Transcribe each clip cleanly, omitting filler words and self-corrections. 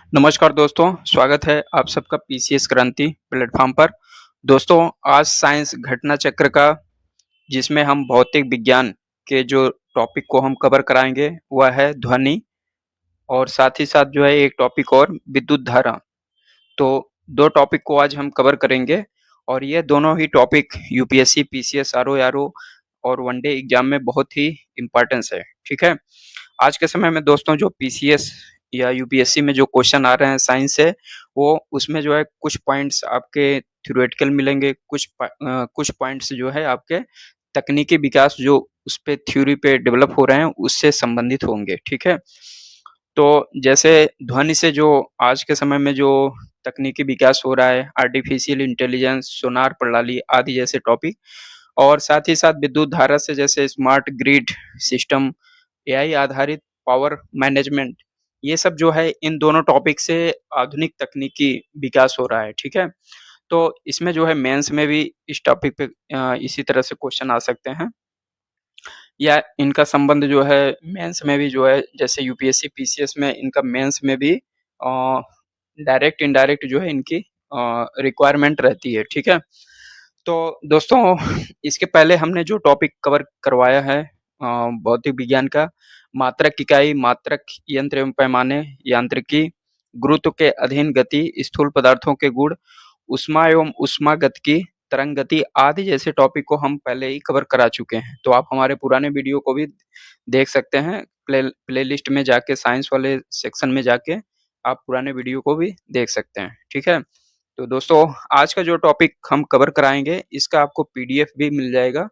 नमस्कार दोस्तों, स्वागत है आप सबका पीसीएस क्रांति प्लेटफ़ॉर्म पर। दोस्तों, आज साइंस घटना चक्र का जिसमें हम भौतिक विज्ञान के जो टॉपिक को हम कवर कराएँगे, वह है ध्वनि और साथ ही साथ जो है एक टॉपिक और विद्युत धारा। तो 2 टॉपिक को आज हम कवर करेंगे और ये दोनों ही टॉपिक यूपीएससी, पीसीएस, आरओ और वनडे एग्ज़ाम में बहुत ही इम्पोर्टेंस है, ठीक है? आज के समय में दोस्तों जो पीसीएस या यूपीएससी में जो क्वेश्चन आ रहे हैं साइंस से, वो उसमें जो है कुछ पॉइंट्स आपके थ्योरेटिकल मिलेंगे, कुछ पॉइंट्स जो है आपके तकनीकी विकास जो उसपे थ्योरी पे डेवलप हो रहे हैं, उससे संबंधित होंगे, ठीक है? तो जैसे ध्वनि से जो आज के समय में जो तकनीकी विकास हो रहा है, आर्टिफ़िशियल इंटेलिजेंस, सोनार प्रणाली आदि जैसे टॉपिक और साथ ही साथ विद्युत धारा से जैसे स्मार्ट ग्रिड सिस्टम, एआई आधारित पावर मैनेजमेंट, ये सब जो है इन दोनों टॉपिक से आधुनिक तकनीकी विकास हो रहा है, ठीक है? तो इसमें जो है मेंस में भी इस टॉपिक पे इसी तरह से क्वेश्चन आ सकते हैं या इनका संबंध जो है मेंस में भी जो है जैसे यूपीएससी, पीसीएस में इनका मेंस में भी डायरेक्ट इनडायरेक्ट जो है इनकी रिक्वायरमेंट रहती है, ठीक है? तो दोस्तों इसके पहले हमने जो टॉपिक कवर करवाया है भौतिक विज्ञान का मात्रक इकाई, मात्रक यंत्र एवं पैमाने, यांत्रिकी, गुरुत्व के अधीन गति, स्थूल पदार्थों के गुण, ऊष्मा एवं ऊष्मागतिकी, तरंग गति आदि जैसे टॉपिक को हम पहले ही कवर करा चुके हैं। तो आप हमारे पुराने वीडियो को भी देख सकते हैं। प्लेलिस्ट में जाके साइंस वाले सेक्शन में जाके आप पुराने वीडियो को भी देख सकते हैं, ठीक है? तो दोस्तों आज का जो टॉपिक हम कवर कराएँगे, इसका आपको पीडीएफ भी मिल जाएगा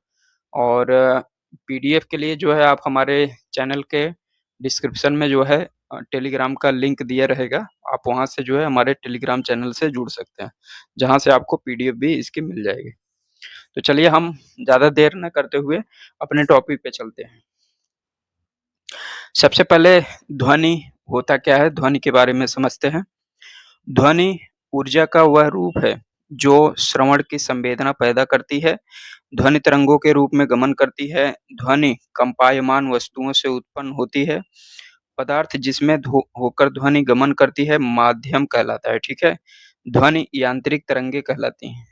और पीडीएफ के लिए जो है आप हमारे चैनल के डिस्क्रिप्शन में जो है टेलीग्राम का लिंक दिया रहेगा। आप वहाँ से जो है हमारे टेलीग्राम चैनल से जुड़ सकते हैं, जहाँ से आपको पीडीएफ भी इसकी मिल जाएगी। तो चलिए हम ज़्यादा देर ना करते हुए अपने टॉपिक पे चलते हैं। सबसे पहले ध्वनि होता क्या है? ध्वनि के बारे में समझते हैं। ध्वनि ऊर्जा का वह रूप है, जो श्रवण की संवेदना पैदा करती है, ध्वनि तरंगों के रूप में गमन करती है। ध्वनि कंपायमान वस्तुओं से उत्पन्न होती है। पदार्थ जिसमें होकर ध्वनि गमन करती है, माध्यम कहलाता है, ठीक है? ध्वनि यांत्रिक तरंगे कहलाती हैं।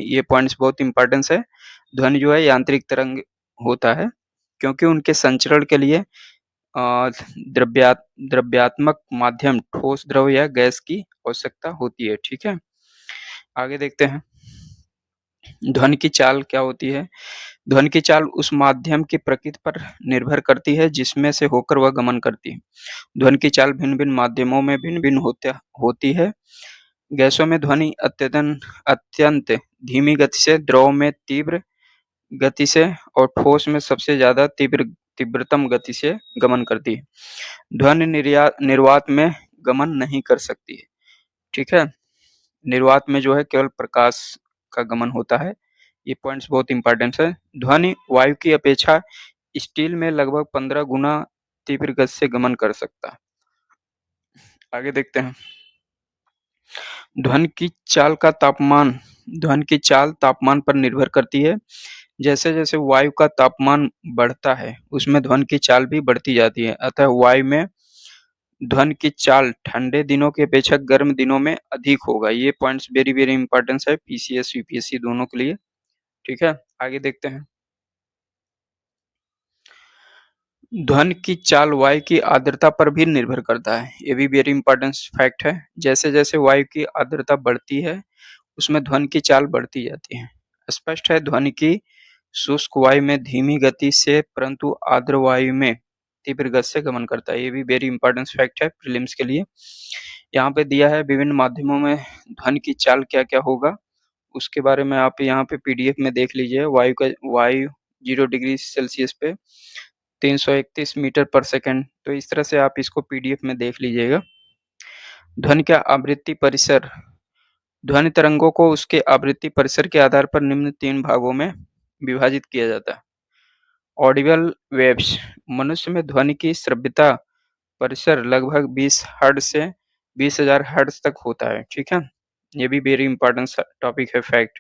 ये पॉइंट्स बहुत इम्पोर्टेंस है। ध्वनि जो है यांत्रिक तरंग होता है, क्योंकि उनके संचरण के लिए अ, द्रव्यात्मक माध्यम ठोस द्रव या गैस की आवश्यकता होती है, ठीक है? आगे देखते हैं, ध्वनि की चाल क्या होती है? ध्वनि की चाल उस माध्यम की प्रकृति पर निर्भर करती है जिसमें से होकर वह गमन करती है। ध्वनि की चाल भिन्न-भिन्न माध्यमों में भिन्न-भिन्न होती है। गैसों में ध्वनि अत्यंत धीमी गति से, द्रव में तीव्र गति से और ठोस में सबसे ज़्यादा तीव्रतम गति से गमन करती है। ध्वनि निर्वात में गमन नहीं कर सकती है, ठीक है? निर्वात में जो है केवल प्रकाश का गमन होता है। ये पॉइंट्स बहुत इम्पोर्टेंट है। ध्वनि वायु की अपेक्षा स्टील में लगभग 15 गुना तीव्र गति से गमन कर सकता है। आगे देखते हैं। ध्वनि की चाल का तापमान ध्वनि की चाल तापमान पर निर्भर करती है। जैसे-जैसे वायु का तापमान बढ़ता है, उसमें ध्वनि की चाल भी बढ़ती जाती है। अतः वायु में ध्वनि की चाल ठंडे दिनों की अपेक्षा गर्म दिनों में अधिक होगा। ये पॉइंट्स वेरी वेरी इंपॉर्टेंस है पीसीएस, यूपीएससी दोनों के लिए, ठीक है? आगे देखते हैं। ध्वनि की चाल वायु की आर्द्रता पर भी निर्भर करता है। ये भी वेरी इंपॉर्टेंट फैक्ट है। जैसे-जैसे वायु की आर्द्रता बढ़ती है, उसमें ध्वनि की चाल बढ़ती जाती है। स्पष्ट है ध्वनि की शुष्क वायु में धीमी गति से परंतु आर्द्र वायु में तीव्र गति से गमन करता है। ये भी वेरी इंपॉर्टेंट फैक्ट है प्रीलिम्स के लिए। यहाँ पे दिया है विभिन्न माध्यमों में ध्वनि की चाल क्या-क्या होगा, उसके बारे में आप यहाँ पे पीडीएफ में देख लीजिए। वायु 0 डिग्री सेल्सियस पे 331 मीटर पर सेकंड, तो इस तरह से आप इसको पीडीएफ में देख लीजिएगा। ध्वनि का आवृत्ति परिसर ध्वनि तरंगों को उसके आवृत्ति परिसर के आधार पर निम्न 3 भागों में विभाजित किया जाता है। ऑडिबल वेव्स मनुष्य में ध्वनि की श्रव्यता परिसर लगभग 20 हर्ट्ज से 20,000 हर्ट्ज तक होता है, ठीक है? ये भी वेरी इंपॉर्टेंट टॉपिक है, फैक्ट।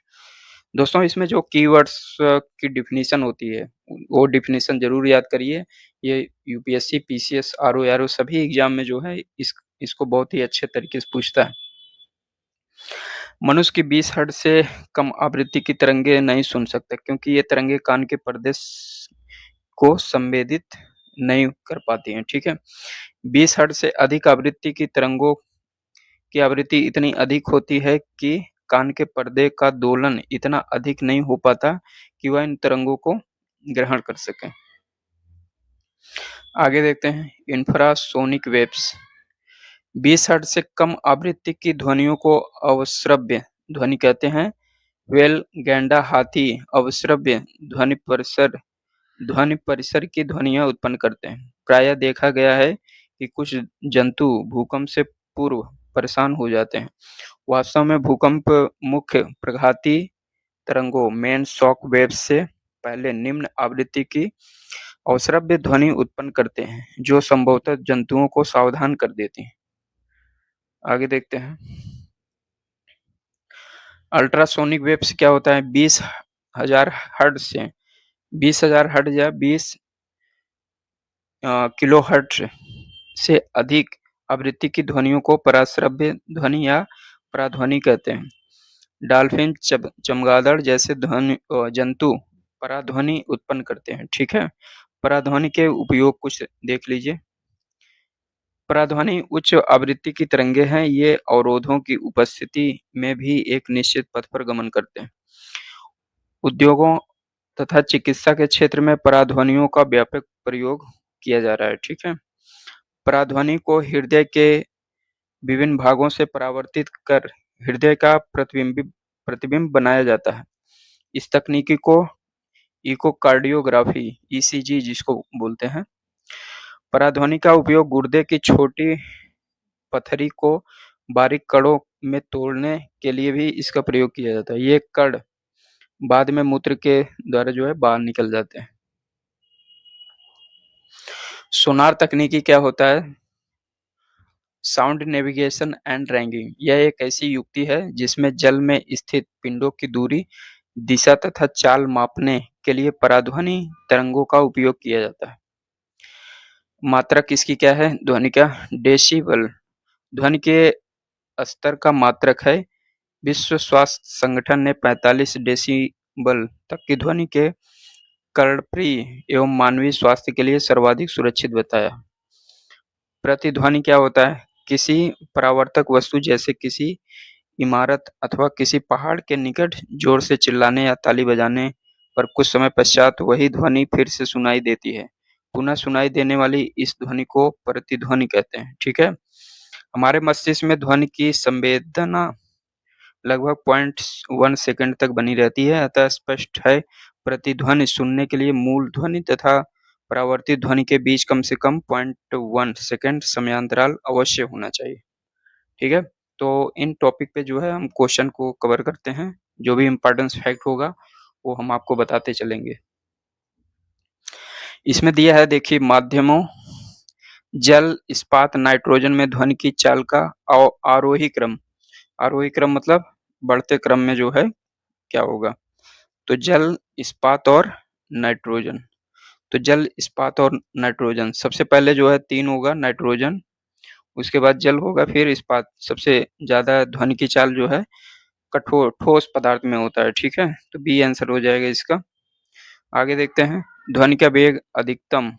दोस्तों इसमें जो कीवर्ड्स की डेफिनिशन होती है, वो डेफिनिशन ज़रूर याद करिए। ये यूपीएससी, पीसीएस, आरओ सभी एग्ज़ाम में जो है इस इसको बहुत ही अच्छे तरीके से पूछता है। मनुष्य की 20 हर्ट्ज से कम आवृत्ति की तरंगे नहीं सुन सकता क्योंकि ये तरंगे कान के पर्दे को संवेदित नहीं कर पाती हैं, ठीक है। 20 हर्ट्ज से अधिक आवृत्ति की तरंगों की आवृत्ति इतनी अधिक होती है कि कान के पर्दे का दोलन इतना अधिक नहीं हो पाता कि वह इन तरंगों को ग्रहण कर सके। आगे देखते हैं इंफ्रासोनिक वेव्स। 20 हर्ट्ज से कम आवृत्ति की ध्वनियों को अवश्रव्य ध्वनि कहते हैं। व्हेल, गैंडा, हाथी अवश्रव्य ध्वनि परिसर की ध्वनियां उत्पन्न करते हैं। प्रायः देखा गया है कि कुछ जंतु भूकंप से पूर्व परेशान हो जाते हैं। वास्तव में भूकंप मुख्य प्रघाती तरंगों मेन शॉक वेव्स से पहले निम्न आवृत्ति की अवश्रव्य ध्वनि उत्पन्न करते हैं जो संभवतः जंतुओं को सावधान कर देती हैं। आगे देखते हैं अल्ट्रासोनिक वेव्स क्या होता है। 20,000 हर्ट्ज से 20,000 हर्ट्ज या 20 किलो हर्ट्ज से अधिक आवृत्ति की ध्वनियों को पराश्रव्य ध्वनि या पराध्वनि कहते हैं। डॉल्फिन, चमगादड़ जैसे जंतु पराध्वनि उत्पन्न करते हैं, ठीक है। पराध्वनि के उपयोग कुछ देख लीजिए। पराध्वनि उच्च आवृत्ति की तरंगे हैं। ये अवरोधों की उपस्थिति में भी एक निश्चित पथ पर गमन करते हैं। उद्योगों तथा चिकित्सा के क्षेत्र में पराध्वनियों का व्यापक प्रयोग किया जा रहा है, ठीक है। पराध्वनि को हृदय के विभिन्न भागों से परावर्तित कर हृदय का प्रतिबिंब बनाया जाता है। इस तकनीकी को इकोकार्डियोग्राफी ईसीजी जिसको बोलते हैं। पराध्वनि का उपयोग गुर्दे की छोटी पथरी को बारीक कणों में तोड़ने के लिए भी इसका प्रयोग किया जाता है। ये कण बाद में मूत्र के द्वारा जो है बाहर निकल जाते हैं। सोनार तकनीकी क्या होता है। साउंड नेविगेशन एंड रैंकिंग यह एक ऐसी युक्ति है जिसमें जल में स्थित पिंडों की दूरी, दिशा तथा चाल मापने के लिए पराध्वनि तरंगों का उपयोग किया जाता है। मात्रक इसकी क्या है। ध्वनि का डेसिबल ध्वनि के स्तर का मात्रक है। विश्व स्वास्थ्य संगठन ने 45 डेसिबल तक की ध्वनि के कर्णप्रिय एवं मानवीय स्वास्थ्य के लिए सर्वाधिक सुरक्षित बताया। प्रतिध्वनि क्या होता है। किसी परावर्तक वस्तु जैसे किसी इमारत अथवा किसी पहाड़ के निकट जोर से चिल्लाने या ताली बजाने पर कुछ समय पश्चात वही ध्वनि फिर से सुनाई देती है। पुनः सुनाई देने वाली इस ध्वनि को प्रतिध्वनि कहते हैं, ठीक है। हमारे मस्तिष्क में ध्वनि की संवेदना लगभग 0.1 सेकंड तक बनी रहती है। अतः स्पष्ट है प्रतिध्वनि सुनने के लिए मूल ध्वनि तथा परावर्तित ध्वनि के बीच कम से कम 0.1 सेकंड समयांतराल अवश्य होना चाहिए, ठीक है। तो इन टॉपिक पे जो है हम क्वेश्चन को कवर करते हैं। जो भी इम्पोर्टेंस फैक्ट होगा वो हम आपको बताते चलेंगे। इसमें दिया है देखिए माध्यमों जल, इस्पात, नाइट्रोजन में ध्वनि की चाल का आरोही क्रम। आरोही क्रम मतलब बढ़ते क्रम में जो है क्या होगा। तो जल, इस्पात और नाइट्रोजन। तो जल, इस्पात और नाइट्रोजन सबसे पहले जो है 3 होगा नाइट्रोजन, उसके बाद जल होगा, फिर इस्पात। सबसे ज्यादा ध्वनि की चाल जो है कठोर ठोस पदार्थ में होता है, ठीक है। तो बी आंसर हो जाएगा इसका। आगे देखते हैं ध्वनि का वेग अधिकतम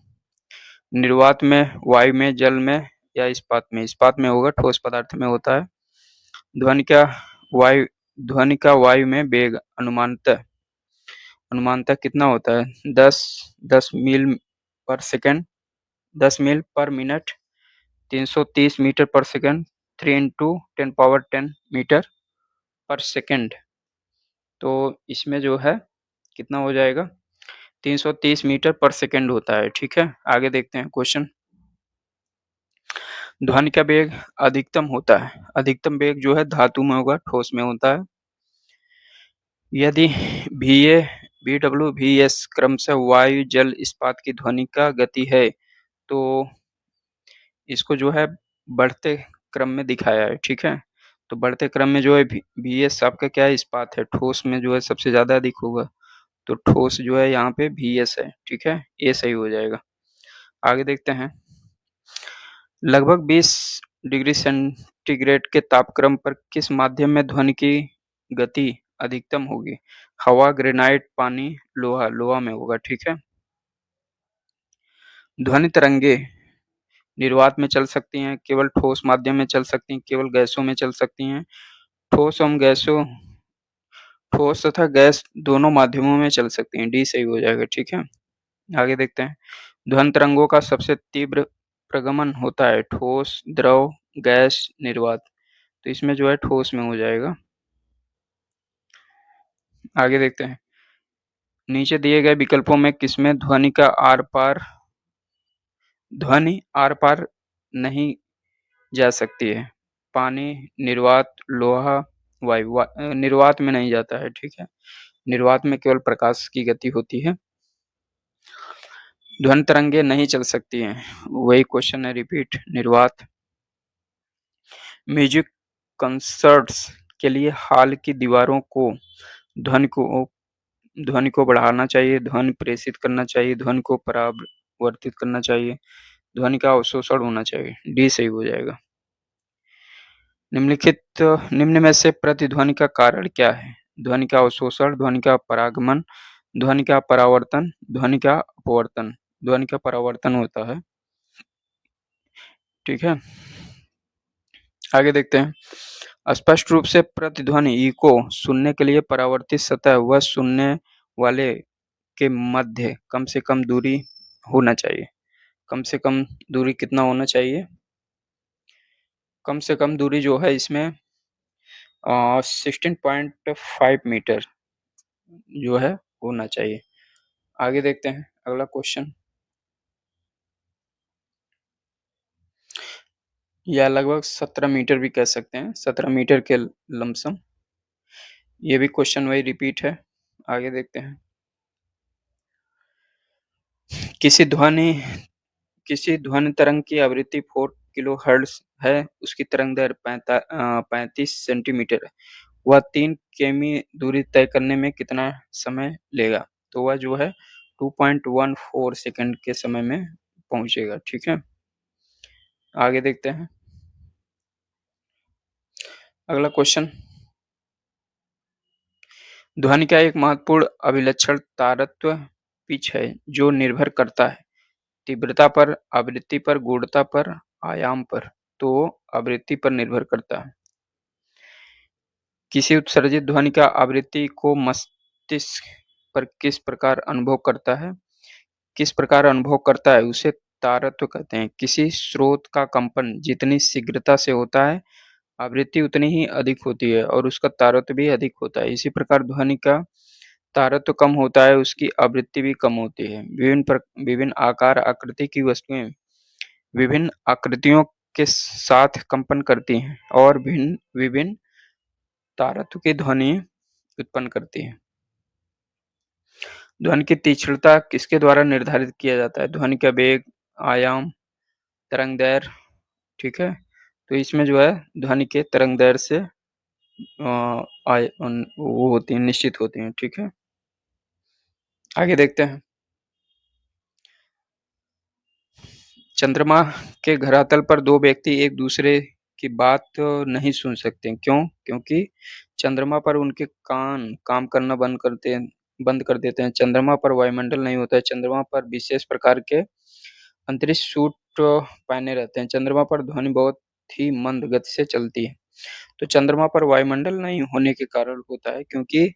निर्वात में, वायु में, जल में या इस्पात में। इस्पात में होगा, ठोस पदार्थ में होता है। ध्वनि का वायु में वेग अनुमानतः कितना होता है। 10 मील पर सेकंड, 10 मील पर मिनट, 330 मीटर पर सेकंड, 3 इंटू 10 पावर 10 मीटर पर सेकंड। तो इसमें जो है कितना हो जाएगा 330 मीटर पर सेकंड होता है, ठीक है। आगे देखते हैं क्वेश्चन। ध्वनि का वेग अधिकतम होता है। अधिकतम वेग जो है धातु में होगा, ठोस में होता है। यदि VA, VW, VS क्रमशः वायु, जल, इस्पात की ध्वनि का गति है तो इसको जो है बढ़ते क्रम में दिखाया है, ठीक है। तो बढ़ते क्रम में जो है VS आपका क्या है, इस्पात है। ठोस में जो है सबसे ज्यादा अधिक होगा, तो ठोस जो है यहाँ पे VS है, ठीक है। ये सही हो जाएगा। आगे देखते हैं लगभग 20 डिग्री सेंटीग्रेड के तापक्रम पर किस माध्यम में ध्वनि की गति अधिकतम होगी? हवा, ग्रेनाइट, पानी, लोहा। लोहा में होगा, ठीक है। ध्वनि तरंगे निर्वात में चल सकती हैं, केवल ठोस माध्यम में चल सकती हैं, केवल गैसों में चल सकती हैं। ठोस एवं गैसों ठोस तथा गैस दोनों माध्यमों में चल सकती हैं। डी सही हो जाएगा, ठीक है। आगे देखते हैं। ध्वनि तरंगों का सबसे तीव्र प्रगमन होता है ठोस, द्रव, गैस, निर्वात। तो इसमें जो है ठोस में हो जाएगा। आगे देखते हैं। नीचे दिए गए विकल्पों में किसमें ध्वनि आर पार नहीं जा सकती है? पानी, निर्वात, लोहा, वायु। निर्वात में नहीं जाता है, ठीक है। निर्वात में केवल प्रकाश की गति होती है। ध्वनि तरंगे नहीं चल सकती हैं, वही क्वेश्चन है, रिपीट। निर्वात। म्यूजिक कंसर्ट्स के लिए हॉल की दीवारों को ध्वनि को ध्वनि को बढ़ाना चाहिए, ध्वनि प्रेषित करना चाहिए, ध्वनि को परावर्तित करना चाहिए, ध्वनि का अवशोषण होना चाहिए। डी सही हो जाएगा। निम्न में से प्रतिध्वनि का कारण क्या है? ध्वनि का अवशोषण, ध्वनि का परागमन, ध्वनि का परावर्तन, ध्वनि का अपवर्तन। ध्वनि का परावर्तन होता है, ठीक है। आगे देखते हैं। स्पष्ट रूप से प्रतिध्वनि इको सुनने के लिए परावर्तित सतह व सुनने वाले के मध्य कम से कम दूरी होना चाहिए। कम से कम दूरी कितना होना चाहिए? कम से कम दूरी जो है इसमें 16.5 मीटर जो है होना चाहिए। आगे देखते हैं अगला क्वेश्चन। या लगभग 17 मीटर भी कह सकते हैं, 17 मीटर के लमसम। ये भी क्वेश्चन वही रिपीट है। आगे देखते हैं। किसी ध्वनि तरंग की आवृत्ति 4 किलोहर्ट्ज है, उसकी तरंग दैर्घ्य 35 सेंटीमीटर है। वह 3 किमी दूरी तय करने में कितना समय लेगा? तो वह जो है 2.14 सेकंड के समय में पहुंचेगा, ठीक है। आगे देखते हैं अगला क्वेश्चन। ध्वनि का एक महत्वपूर्ण अभिलक्षण तारतम्य पिच है, जो निर्भर करता है तीव्रता पर, आवृत्ति पर, गूढ़ता पर, आयाम पर। तो आवृत्ति पर निर्भर करता है। किसी उत्सर्जित ध्वनि का आवृत्ति को मस्तिष्क पर किस प्रकार अनुभव करता है उसे तारतम्य कहते हैं। किसी स्रोत का कंपन जितनी शीघ्रता से होता है, आवृत्ति उतनी ही अधिक होती है और उसका तारतम्य भी अधिक होता है। इसी प्रकार ध्वनि का तारतम्य कम होता है, उसकी आवृत्ति भी कम होती है। विभिन्न आकार आकृति की वस्तुएं विभिन्न आकृतियों के साथ कंपन करती हैं और भिन्न विभिन्न तारतम्य की ध्वनि उत्पन्न करती हैं। ध्वनि की तीक्ष्णता किसके द्वारा निर्धारित किया जाता है? ध्वनि का वेग, आयाम, तरंग दैर्घ्य, ठीक है। तो इसमें जो है ध्वनि के तरंग दैर्घ्य से वो होती हैं, निश्चित होती हैं, ठीक है। आगे देखते हैं। चंद्रमा के धरातल पर दो व्यक्ति एक दूसरे की बात नहीं सुन सकते। क्यों? क्योंकि चंद्रमा पर उनके कान काम करना बंद कर देते हैं। चंद्रमा पर वायुमंडल नहीं होता है। चंद्रमा पर विशेष प्रकार के अंतरिक्ष सूट पहने रहते हैं। चंद्रमा पर ध्वनि बहुत ही मंद गति से चलती है। तो चंद्रमा पर वायुमंडल नहीं होने के कारण होता है, क्योंकि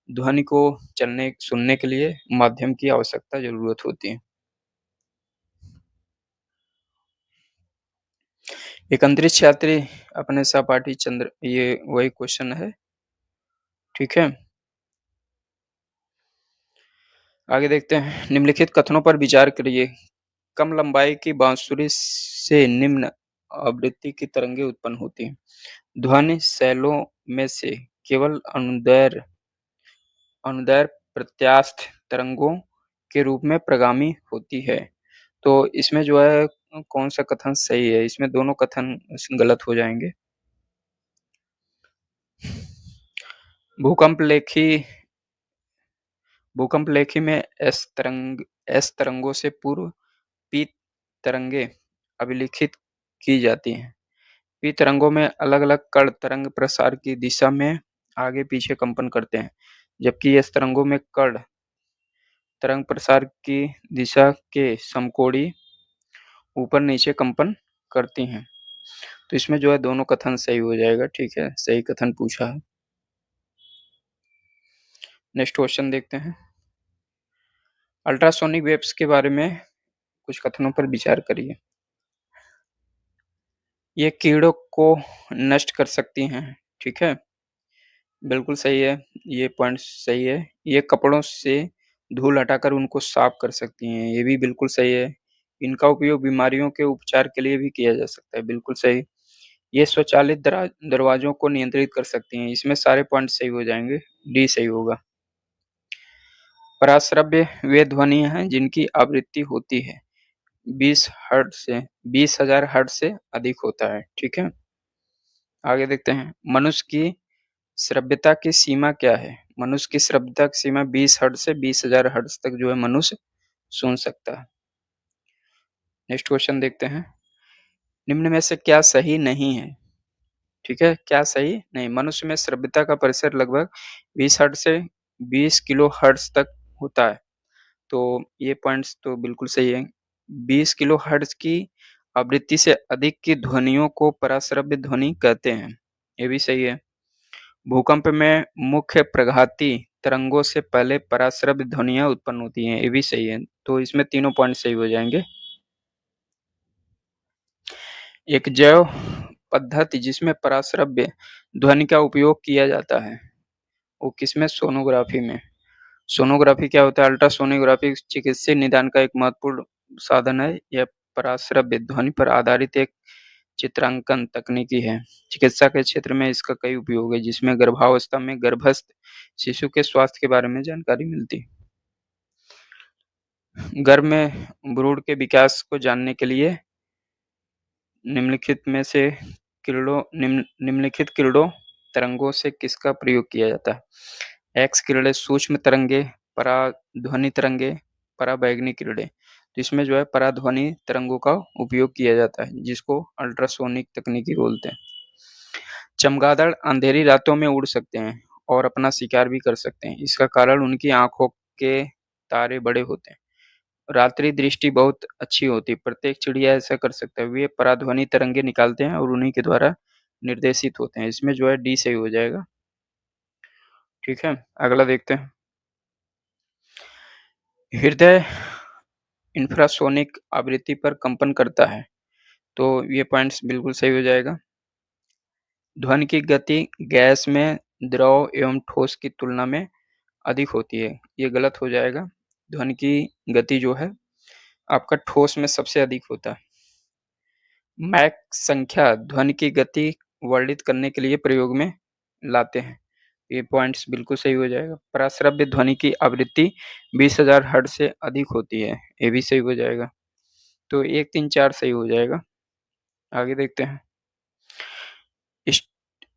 ध्वनि को सुनने के लिए माध्यम की आवश्यकता जरूरत होती है। एक अंतरिक्ष यात्री अपने सहपाठी चंद्र, ये वही क्वेश्चन है, ठीक है। आगे देखते हैं। निम्नलिखित कथनों पर विचार करिए। कम लंबाई की बांसुरी से निम्न आवृत्ति की तरंगें उत्पन्न होती हैं। ध्वनि शैलों में से केवल अनुदैर्घ्य प्रत्यास्थ तरंगों के रूप में प्रगामी होती है। तो इसमें जो है कौन सा कथन सही है? इसमें दोनों कथन गलत हो जाएंगे। भूकंप लेखी में एस तरंगों से पूर्व पी तरंगे अभिलिखित की जाती हैं। पी तरंगों में अलग-अलग कण तरंग प्रसार की दिशा में आगे-पीछे कंपन करते हैं, जबकि एस तरंगों में कण तरंग प्रसार की दिशा के समकोणीय ऊपर-नीचे कंपन करती हैं। तो इसमें जो है दोनों कथन सही हो जाएगा, ठीक है, सही कथन पूछा है। नेक्स्ट क्वेश्चन देखते हैं। अल्ट्रासोनिक वेव्स के बारे में कुछ कथनों पर विचार करिए। ये कीड़ों को नष्ट कर सकती हैं, ठीक है? बिल्कुल सही है, ये पॉइंट सही है। ये कपड़ों से धूल हटाकर उनको साफ कर सकती हैं, ये भी बिल्कुल सही है। इनका उपयोग बीमारियों के उपचार के लिए भी किया जा सकता है, बिल्कुल सही। ये स्वचालित दरवाजों को नियंत्रित कर सकती हैं, इसमें सारे पॉइंट सही हो जाएँगे, डी सही होगा। पराश्रव्य वे ध्वनि हैं जिनकी आवृत्ति होती है 20 हर्ट्ज से 20,000 हर्ट्ज से अधिक होता है, ठीक है? आगे देखते हैं, मनुष्य की श्रव्यता की सीमा क्या है? मनुष्य की श्रव्यता की सीमा 20 हर्ट्ज से 20,000 हर्ट्ज तक जो है मनुष्य सुन सकता है। नेक्स्ट क्वेश्चन देखते हैं, निम्न में से क्या सही नहीं है? ठीक है, क्या सही नहीं? मनुष्य में श्रव्यता का परिसर लगभग 20 हर्ट्ज से 20 किलो हर्ट्ज तक होता है। तो ये पॉइंट्स तो बिल्कुल सही है। 20 किलो हर्ट्ज की आवृत्ति से अधिक की ध्वनियों को पराश्रव्य ध्वनि कहते हैं, ये भी सही है। भूकंप में मुख्य प्रघाती तरंगों से पहले पराश्रव्य ध्वनियाँ उत्पन्न होती हैं, ये भी सही है। तो इसमें तीनों पॉइंट सही हो जाएँगे। एक जैव पद्धति जिसमें पराश्रव्य ध्वनि का उपयोग किया जाता है, वो किसमें? सोनोग्राफी में। सोनोग्राफी क्या होता है? अल्ट्रासोनोग्राफी चिकित्सीय निदान का एक महत्वपूर्ण साधन है। यह पराश्रव्य ध्वनि पर आधारित एक चित्रांकन तकनीकी है। चिकित्सा के क्षेत्र में इसका कई उपयोग है, जिसमें गर्भावस्था में गर्भस्थ शिशु के स्वास्थ्य के बारे में जानकारी मिलती है। गर्भ में भ्रूण के विकास को जानने के लिए निम्नलिखित में से निम्नलिखित किरणों तरंगों से किसका प्रयोग किया जाता है? एक्स किरणें, सूक्ष्म तरंगे, पराध्वनि तरंगे, पराबैंगनी किरणें। तो इसमें जो है पराध्वनि तरंगों का उपयोग किया जाता है, जिसको अल्ट्रासोनिक तकनीकी बोलते हैं। चमगादड़ अंधेरी रातों में उड़ सकते हैं और अपना शिकार भी कर सकते हैं। इसका कारण उनकी आँखों के तारे बड़े होते हैं। रात्रि दृष्टि बहुत अच्छी होती है, प्रत्येक चिड़िया ऐसा कर सकता है। वे पराध्वनि तरंगे निकालते हैं और उन्हीं के द्वारा निर्देशित होते हैं। इसमें जो है डी सही हो जाएगा, ठीक है? अगला देखते हैं। हृदय इंफ्रासोनिक आवृत्ति पर कंपन करता है, तो ये पॉइंट्स बिल्कुल सही हो जाएगा। ध्वनि की गति गैस में द्रव एवं ठोस की तुलना में अधिक होती है, ये गलत हो जाएगा। ध्वनि की गति जो है आपका ठोस में सबसे अधिक होता है। मैक संख्या ध्वनि की गति वर्णित करने के लिए प्रयोग में लाते हैं। ये पॉइंट्स बिल्कुल सही हो जाएगा। पराश्रव्य ध्वनि की आवृत्ति 20,000 हर्ट्ज से अधिक होती है, ये भी सही हो जाएगा। तो 1, 3, 4 सही हो जाएगा। आगे देखते हैं।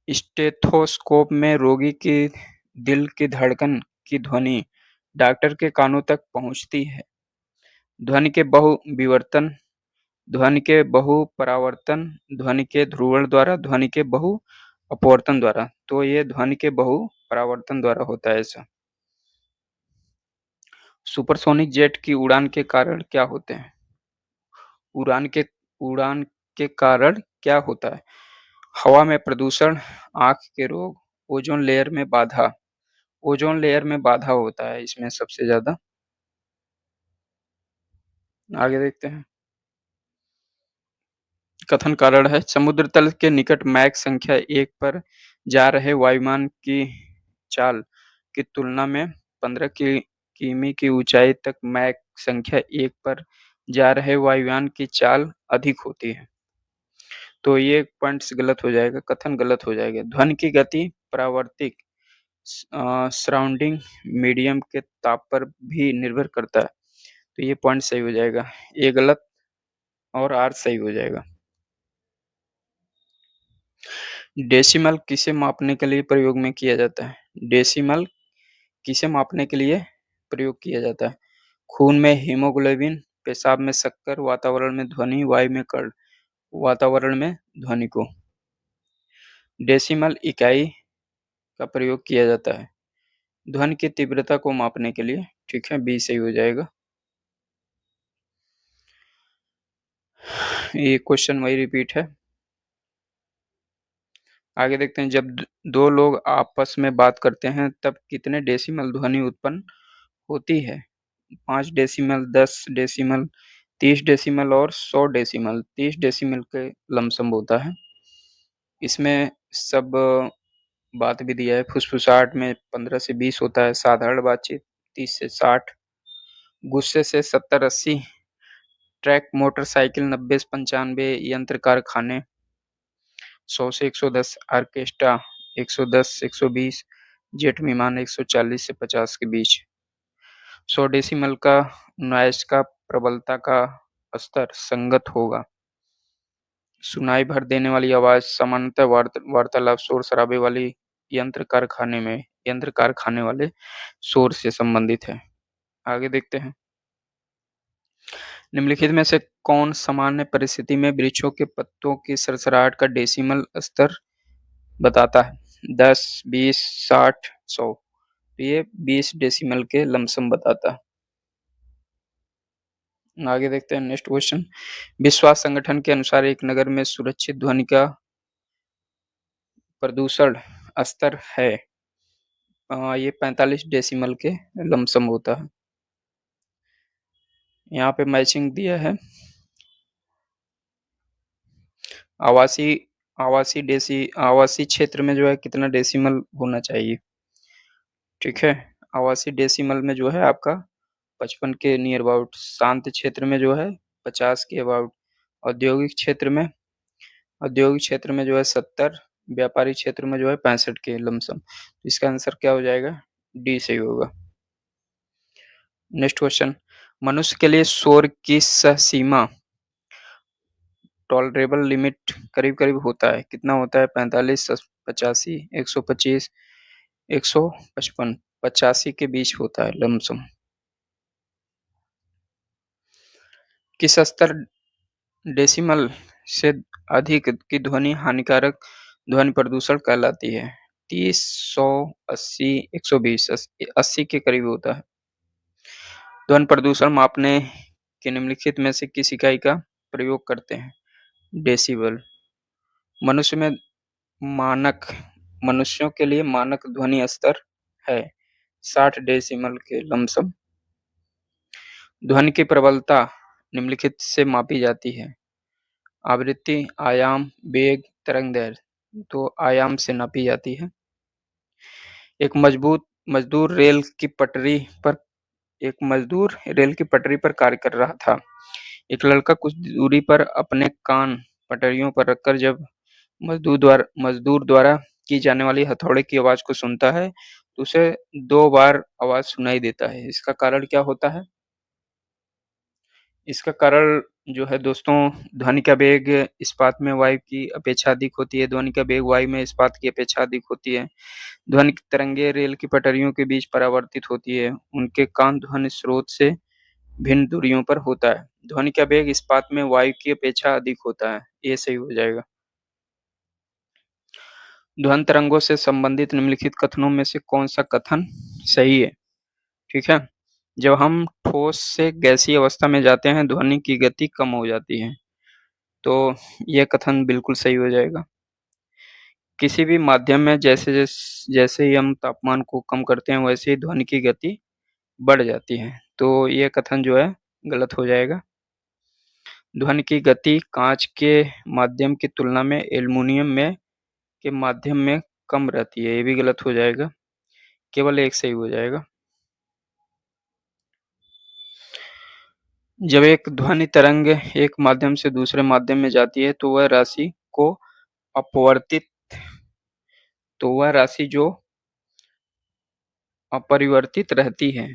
स्टेथोस्कोप में रोगी की दिल की धड़कन की ध्वनि डॉक्टर के कानों तक पहुंचती है। ध्वनि के बहुविवर्तन, ध्वनि के बहुपरावर्तन, ध्वनि के ध्रुवण द्वारा, ध्वनि के बहु अपवर्तन द्वारा। तो ये ध्वनि के बहुपरावर्तन द्वारा होता है ऐसा। सुपरसोनिक जेट की उड़ान के कारण क्या होते हैं? उड़ान के उड़ान के कारण क्या होता है? हवा में प्रदूषण, आँख के रोग, ओजोन लेयर में बाधा। ओजोन लेयर में बाधा होता है इसमें सबसे ज़्यादा। आगे देखते हैं। कथन कारण है, समुद्र तल के निकट मैक संख्या 1 पर जा रहे वायुयान की चाल की तुलना में 15 किमी की ऊंचाई तक मैक संख्या 1 पर जा रहे वायुयान की चाल अधिक होती है। तो ये पॉइंट्स गलत हो जाएगा, कथन गलत हो जाएगा। ध्वनि की गति परावर्तिक सराउंडिंग मीडियम के ताप पर भी निर्भर करता है। तो ये पॉइंट सही हो जाएगा। ए गलत और आर सही हो जाएगा। डेसिमल किसे मापने के लिए प्रयोग में किया जाता है? डेसिमल किसे मापने के लिए प्रयोग किया जाता है? खून में हीमोग्लोबिन, पेशाब में शक्कर, वातावरण में ध्वनि, वायु में कण, वातावरण में ध्वनि को। डेसिमल इकाई का प्रयोग किया जाता है ध्वनि की तीव्रता को मापने के लिए। ठीक है, बी सही हो जाएगा। ये क्वेश्चन वही रिपीट है। आगे देखते हैं, जब दो लोग आपस में बात करते हैं तब कितने डेसिमल ध्वनि उत्पन्न होती है? 5 डेसिमल, 10 डेसिमल, 30 डेसिमल और 100 डेसिमल। 30 डेसिमल के लमसम होता है। इसमें सब बात भी दिया है। फुसफुसाहट में 15 से 20 होता है, साधारण बातचीत 30 से 60, गुस्से से 70-80, ट्रक मोटरसाइकिल 90 से 95, यंत्र कारखाने 100 से 110, ऑर्केस्ट्रा 110 से 120, जेट विमान 140 से 50 के बीच। 100 डेसिमल का नॉइज़ का प्रबलता का स्तर संगत होगा। सुनाई भर देने वाली आवाज़ सामान्यतः वार्तालाप, शोर-शराबे वाली यंत्र कारखाने वाले शोर से संबंधित है। आगे देखते हैं। निम्नलिखित में से कौन सामान्य परिस्थिति में वृक्षों के पत्तों की सरसराहट का डेसिमल स्तर बताता है? 10, 20, 60, 100। तो ये 20 डेसिमल के लमसम बताता है। आगे देखते हैं नेक्स्ट क्वेश्चन। विश्व स्वास्थ्य संगठन के अनुसार एक नगर में सुरक्षित ध्वनि का प्रदूषण स्तर है, ये 45 डेसिमल के लमसम होता है। यहाँ पे मैचिंग दिया है। आवासीय आवासीय क्षेत्र में जो है कितना डेसिमल होना चाहिए? ठीक है, आवासीय डेसिमल में जो है आपका 55 के नियर अबाउट, शांत क्षेत्र में जो है 50 के अबाउट, औद्योगिक क्षेत्र में जो है 70, व्यापारिक क्षेत्र में जो है 65 के लमसम। इसका आंसर क्या हो जाएगा? डी सही होगा। Next question. मनुष्य के लिए शोर की सीमा टॉलरेबल लिमिट करीब-करीब होता है, कितना होता है? 45, 85, 125, 155, 85 के बीच होता है लमसम। किस स्तर डेसिमल से अधिक की ध्वनि हानिकारक ध्वनि प्रदूषण कहलाती है? 30, 100, 80, 120, 80 के करीब होता है। ध्वनि प्रदूषण मापने के निम्नलिखित में से किस इकाई का प्रयोग करते हैं? डेसिबल। मनुष्य में मानक मनुष्यों के लिए मानक ध्वनि स्तर है 60 डेसिमल के लमसम। ध्वनि की प्रबलता निम्नलिखित से मापी जाती है? आवृत्ति, आयाम, वेग, तरंगदैर्घ्य। तो आयाम से नापी जाती है। एक मजदूर रेल की पटरी पर कार्य कर रहा था। एक लड़का कुछ दूरी पर अपने कान पटरियों पर रखकर जब मजदूर द्वारा की जाने वाली हथौड़े की आवाज को सुनता है तो उसे 2 बार आवाज सुनाई देता है। इसका कारण क्या होता है? इसका कारण जो है दोस्तों, ध्वनि का वेग इस्पात में वायु की अपेक्षा अधिक होती है। ध्वनि का वेग वायु में इस्पात की अपेक्षा अधिक होती है। ध्वनि की तरंगें रेल की पटरियों के बीच परावर्तित होती है। उनके कान ध्वनि स्रोत से भिन्न दूरियों पर होता है। ध्वनि का वेग इस्पात में वायु की अपेक्षा अधिक होता है। ये सही हो जाएगा। ध्वनि तरंगों से संबंधित निम्नलिखित कथनों में से कौन-सा कथन सही है? ठीक है। जब हम ठोस से गैसीय अवस्था में जाते हैं, ध्वनि की गति कम हो जाती है। तो यह कथन बिल्कुल सही हो जाएगा। किसी भी माध्यम में जैसे ही हम तापमान को कम करते हैं, वैसे ही ध्वनि की गति बढ़ जाती है। तो ये कथन जो है गलत हो जाएगा। ध्वनि की गति काँच के माध्यम की तुलना में एल्युमीनियम में के माध्यम में कम रहती है। ये भी गलत हो जाएगा। केवल एक सही हो जाएगा। जब एक ध्वनि तरंग एक माध्यम से दूसरे माध्यम में जाती है तो वह राशि जो अपरिवर्तित रहती है।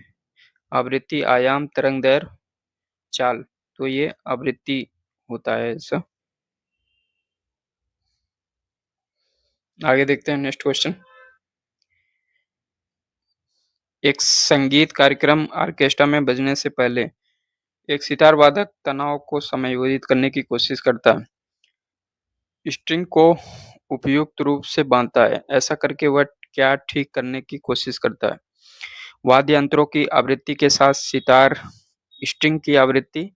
आवृत्ति, आयाम, तरंगदैर्घ्य, चाल। तो ये आवृत्ति होता है ऐसा। आगे देखते हैं नेक्स्ट क्वेश्चन। एक संगीत कार्यक्रम ऑर्केस्ट्रा में बजने से पहले एक सितार वादक तनाव को समायोजित करने की कोशिश करता है। स्ट्रिंग को उपयुक्त रूप से बाँधता है। ऐसा करके वह क्या ठीक करने की कोशिश करता है? वाद्य यंत्रों की आवृत्ति के साथ सितार, स्ट्रिंग की आवृत्ति,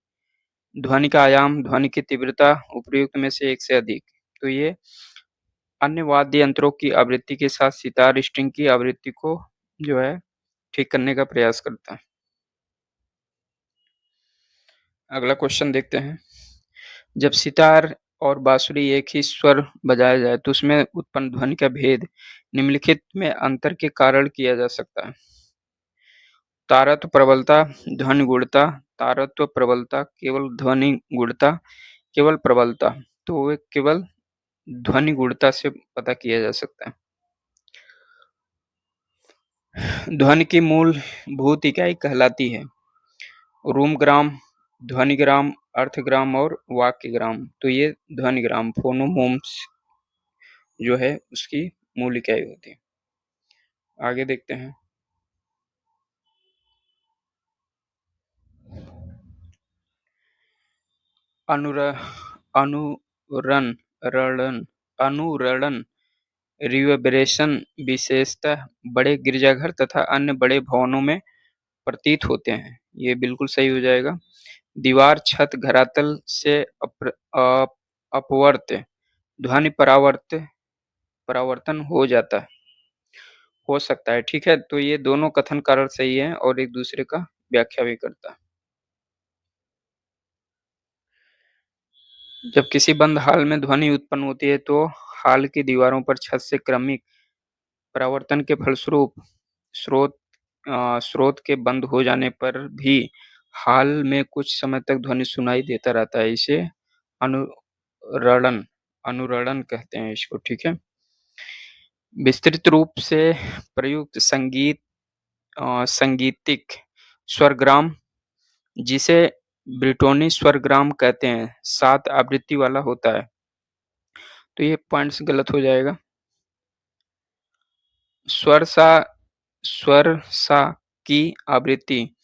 ध्वनि का आयाम, ध्वनि की तीव्रता, उपर्युक्त में से एक से अधिक। तो ये अन्य वाद्य यंत्रों की आवृत्ति के साथ सितार, स्ट्रिंग की आवृत्ति को जो है ठीक करने का प्रयास करता है। अगला क्वेश्चन देखते हैं। जब सितार और बांसुरी एक ही स्वर बजाया जाए तो उसमें उत्पन्न ध्वनि का भेद निम्नलिखित में अंतर के कारण किया जा सकता है। तारत्व प्रबलता, ध्वनि गुणता, तारत्व प्रबलता, केवल ध्वनि गुणता, केवल प्रबलता। तो वे केवल ध्वनि गुणता से पता किया जा सकता है। ध्वनि की मूलभूत इकाई कहलाती है रूम ग्राम, ध्वनि ग्राम, अर्थग्राम और वाक्य ग्राम। तो ये ध्वनि ग्राम फोनोमोन्स जो है उसकी मूल इकाई होती है। आगे देखते हैं। अनुरण रणन अनुरणन रिवर्बरेशन विशेषतः बड़े गिरजाघर तथा अन्य बड़े भवनों में प्रतीत होते हैं। ये बिल्कुल सही हो जाएगा। दीवार, छत, धरातल से अपवर्त्य ध्वनि परावर्तन हो सकता है। ठीक है, तो ये दोनों कथन कारण सही है और एक दूसरे का व्याख्या भी करता है। जब किसी बंद हॉल में ध्वनि उत्पन्न होती है तो हॉल की दीवारों पर छत से क्रमिक परावर्तन के फलस्वरूप स्रोत स्रोत के बंद हो जाने पर भी हॉल में कुछ समय तक ध्वनि सुनाई देता रहता है। इसे अनुरणन अनुरणन कहते हैं इसको। ठीक है। विस्तृत रूप से प्रयुक्त संगीतिक स्वरग्राम, जिसे ब्रिटोनी स्वरग्राम कहते हैं, 7 आवृत्ति वाला होता है। तो ये पॉइंट्स गलत हो जाएगा। स्वर सा स्वर सा की आवृत्ति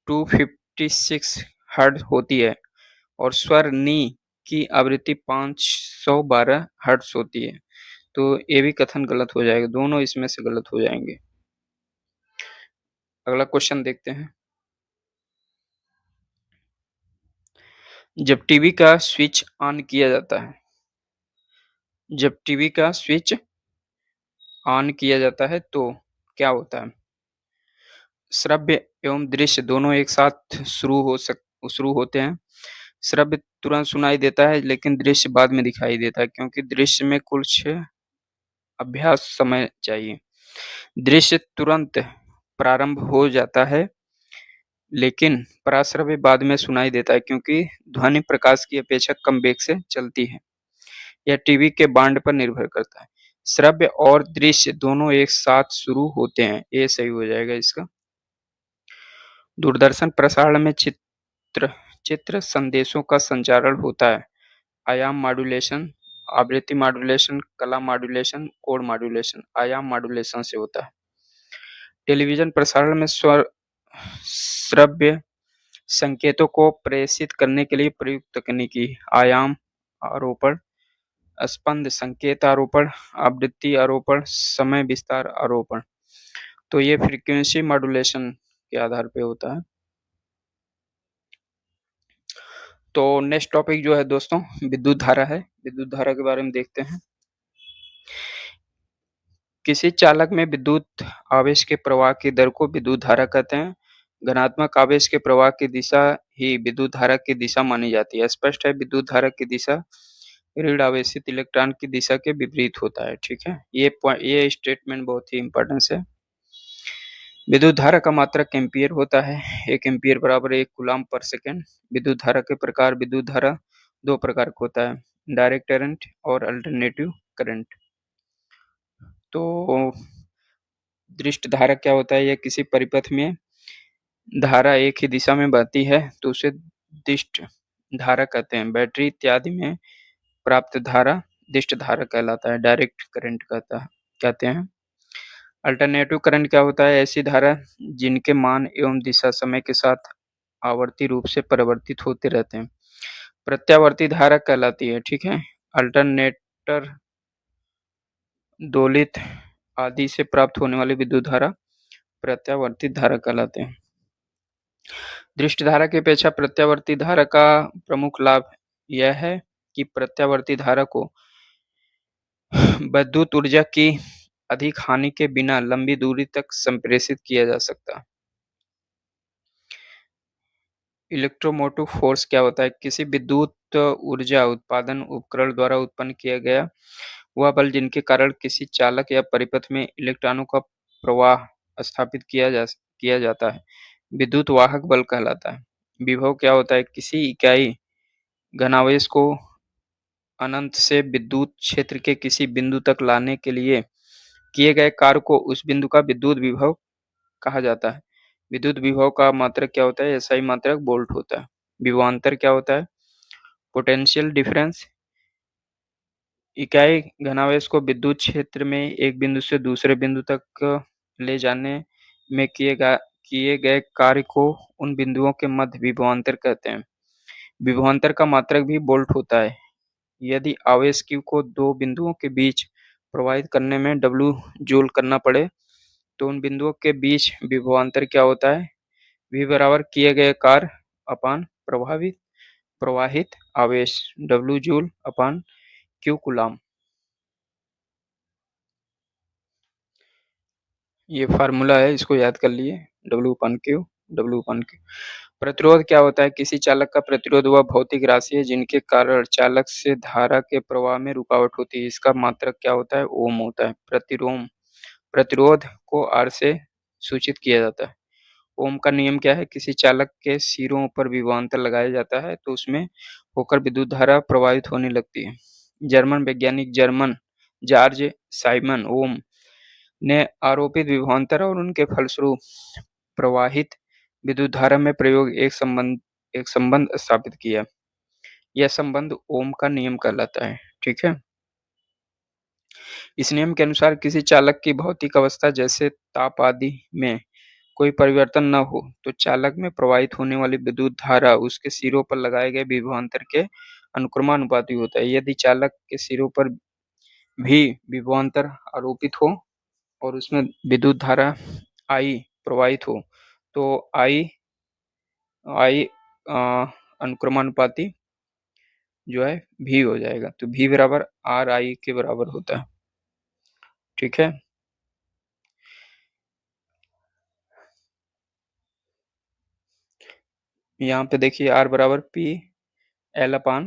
256 हर्ट्ज होती है और स्वर नी की आवृत्ति 512 हर्ट्ज होती है। तो ये भी कथन गलत हो जाएगा। दोनों इसमें से गलत हो जाएंगे। अगला क्वेश्चन देखते हैं। जब टीवी का स्विच ऑन किया जाता है जब टीवी का स्विच ऑन किया जाता है तो क्या होता है? श्रव्य एवं दृश्य दोनों एक साथ शुरू होते हैं। श्रव्य तुरंत सुनाई देता है लेकिन दृश्य बाद में दिखाई देता है, क्योंकि दृश्य में कुछ अभ्यास समय चाहिए। दृश्य तुरंत प्रारंभ हो जाता है लेकिन पराश्रव्य बाद में सुनाई देता है, क्योंकि ध्वनि प्रकाश की अपेक्षा कम वेग से चलती है। यह टीवी के बांड पर निर्भर करता है। श्रव्य और दृश्य दोनों एक साथ शुरू होते हैं। ये सही हो जाएगा इसका। दूरदर्शन प्रसारण में चित्र संदेशों का संचारण होता है। आयाम मॉड्यूलेशन, आवृत्ति मॉड्यूलेशन, कला मॉड्यूलेशन, कोड मॉड्यूलेशन। आयाम मॉड्यूलेशन से होता है। टेलीविजन प्रसारण में श्रव्य संकेतों को प्रेषित करने के लिए प्रयुक्त तकनीकी आयाम आरोपण, स्पंद संकेत आरोपण, आवृत्ति आरोपण, समय विस्तार आरोपण। तो ये फ्रीक्वेंसी मॉड्यूलेशन के आधार पे होता है। तो नेक्स्ट टॉपिक जो है दोस्तों विद्युत धारा है। विद्युत धारा के बारे में देखते हैं। किसी चालक में विद्युत आवेश के प्रवाह की दर को विद्युत धारा कहते हैं। धनात्मक आवेश के प्रवाह की दिशा ही विद्युत धारा की दिशा मानी जाती है। स्पष्ट है, विद्युत धारा की दिशा ऋण आवेशित इलेक्ट्रॉन की दिशा के विपरीत होता है। ठीक है, ये स्टेटमेंट बहुत ही इंपॉर्टेंट है। विद्युत धारा का मात्रक एम्पियर होता है। 1 एम्पियर बराबर 1 कूलम्ब पर सेकेंड। विद्युत धारा के प्रकार विद्युत धारा 2 प्रकार का होता है, डायरेक्ट करंट और अल्टरनेटिव करंट। तो दृष्ट धारा क्या होता है? यह किसी परिपथ में धारा एक ही दिशा में बहती है तो उसे दिष्ट धारा कहते हैं। बैटरी इत्यादि में प्राप्त धारा दिष्ट धारा कहलाता है। डायरेक्ट करंट कहते हैं। अल्टरनेटिव करंट क्या होता है? ऐसी धारा जिनके मान एवं दिशा समय के साथ आवर्ती रूप से परिवर्तित होते रहते हैं, प्रत्यावर्ती धारा कहलाती है। ठीक है। अल्टरनेटर दोलित आदि से प्राप्त होने वाली विद्युत धारा प्रत्यावर्ती धारा कहलाते हैं। दृष्ट धारा की अपेक्षा प्रत्यावर्ती धारा का प्रमुख लाभ यह है कि प्रत्यावर्ती धारा को विद्युत ऊर्जा की अधिक हानि के बिना लंबी दूरी तक संप्रेषित किया जा सकता है। इलेक्ट्रोमोटिव फोर्स क्या होता है? किसी विद्युत ऊर्जा उत्पादन उपकरण द्वारा उत्पन्न किया गया वह बल जिनके कारण किसी चालक या परिपथ में इलेक्ट्रॉनों का प्रवाह स्थापित किया जाता है विद्युत वाहक बल कहलाता है। विभव क्या होता है? किसी इकाई घनावेश को अनंत से विद्युत क्षेत्र के किसी बिंदु तक लाने के लिए किए गए कार्य को उस बिंदु का विद्युत विभव कहा जाता है। विद्युत विभव का मात्रक क्या होता है? एसआई मात्रक वोल्ट होता है। विभवांतर क्या होता है? पोटेंशियल डिफरेंस इकाई घनावेश को विद्युत क्षेत्र में एक बिंदु से दूसरे बिंदु तक ले जाने में किए गए कार्य को उन बिंदुओं के मध्य विभवांतर कहते हैं। विभवांतर का मात्रक भी वोल्ट होता है। यदि आवेश Q को दो बिंदुओं के बीच प्रवाहित करने में W जूल करना पड़े तो उन बिंदुओं के बीच विभवांतर क्या होता है? V बराबर किए गए कार्य अपान प्रवाहित आवेश W जूल अपान Q कूलाम। ये फार्मूला है, इसको याद कर लिए। W/Q। प्रतिरोध क्या होता है? किसी चालक का प्रतिरोध वह भौतिक राशि है जिनके कारण चालक से धारा के प्रवाह में रुकावट होती है। इसका मात्रक क्या होता है? ओम होता है। प्रतिरोध को R से सूचित किया जाता है। ओम का नियम क्या है? किसी चालक के सिरों पर विभवांतर लगाया जाता है तो उसमें होकर विद्युत धारा प्रवाहित होने लगती है। जर्मन वैज्ञानिक जॉर्ज साइमन ओम ने आरोपित विभवांतर और उनके फलस्वरूप प्रवाहित विद्युत धारा में प्रयोग एक संबंध स्थापित किया। यह संबंध ओम का नियम कहलाता है। ठीक है। इस नियम के अनुसार किसी चालक की भौतिक अवस्था जैसे ताप आदि में कोई परिवर्तन न हो तो चालक में प्रवाहित होने वाली विद्युत धारा उसके सिरों पर लगाए गए विभवांतर के अनुक्रमानुपाती होता है। यदि चालक के सिरों पर भी विभवांतर आरोपित हो और उसमें विद्युत धारा I प्रवाहित हो तो I अनुक्रमानुपाती जो है V हो जाएगा। तो V बराबर RI के बराबर होता है। ठीक है। यहाँ पे देखिए R बराबर P/L/A।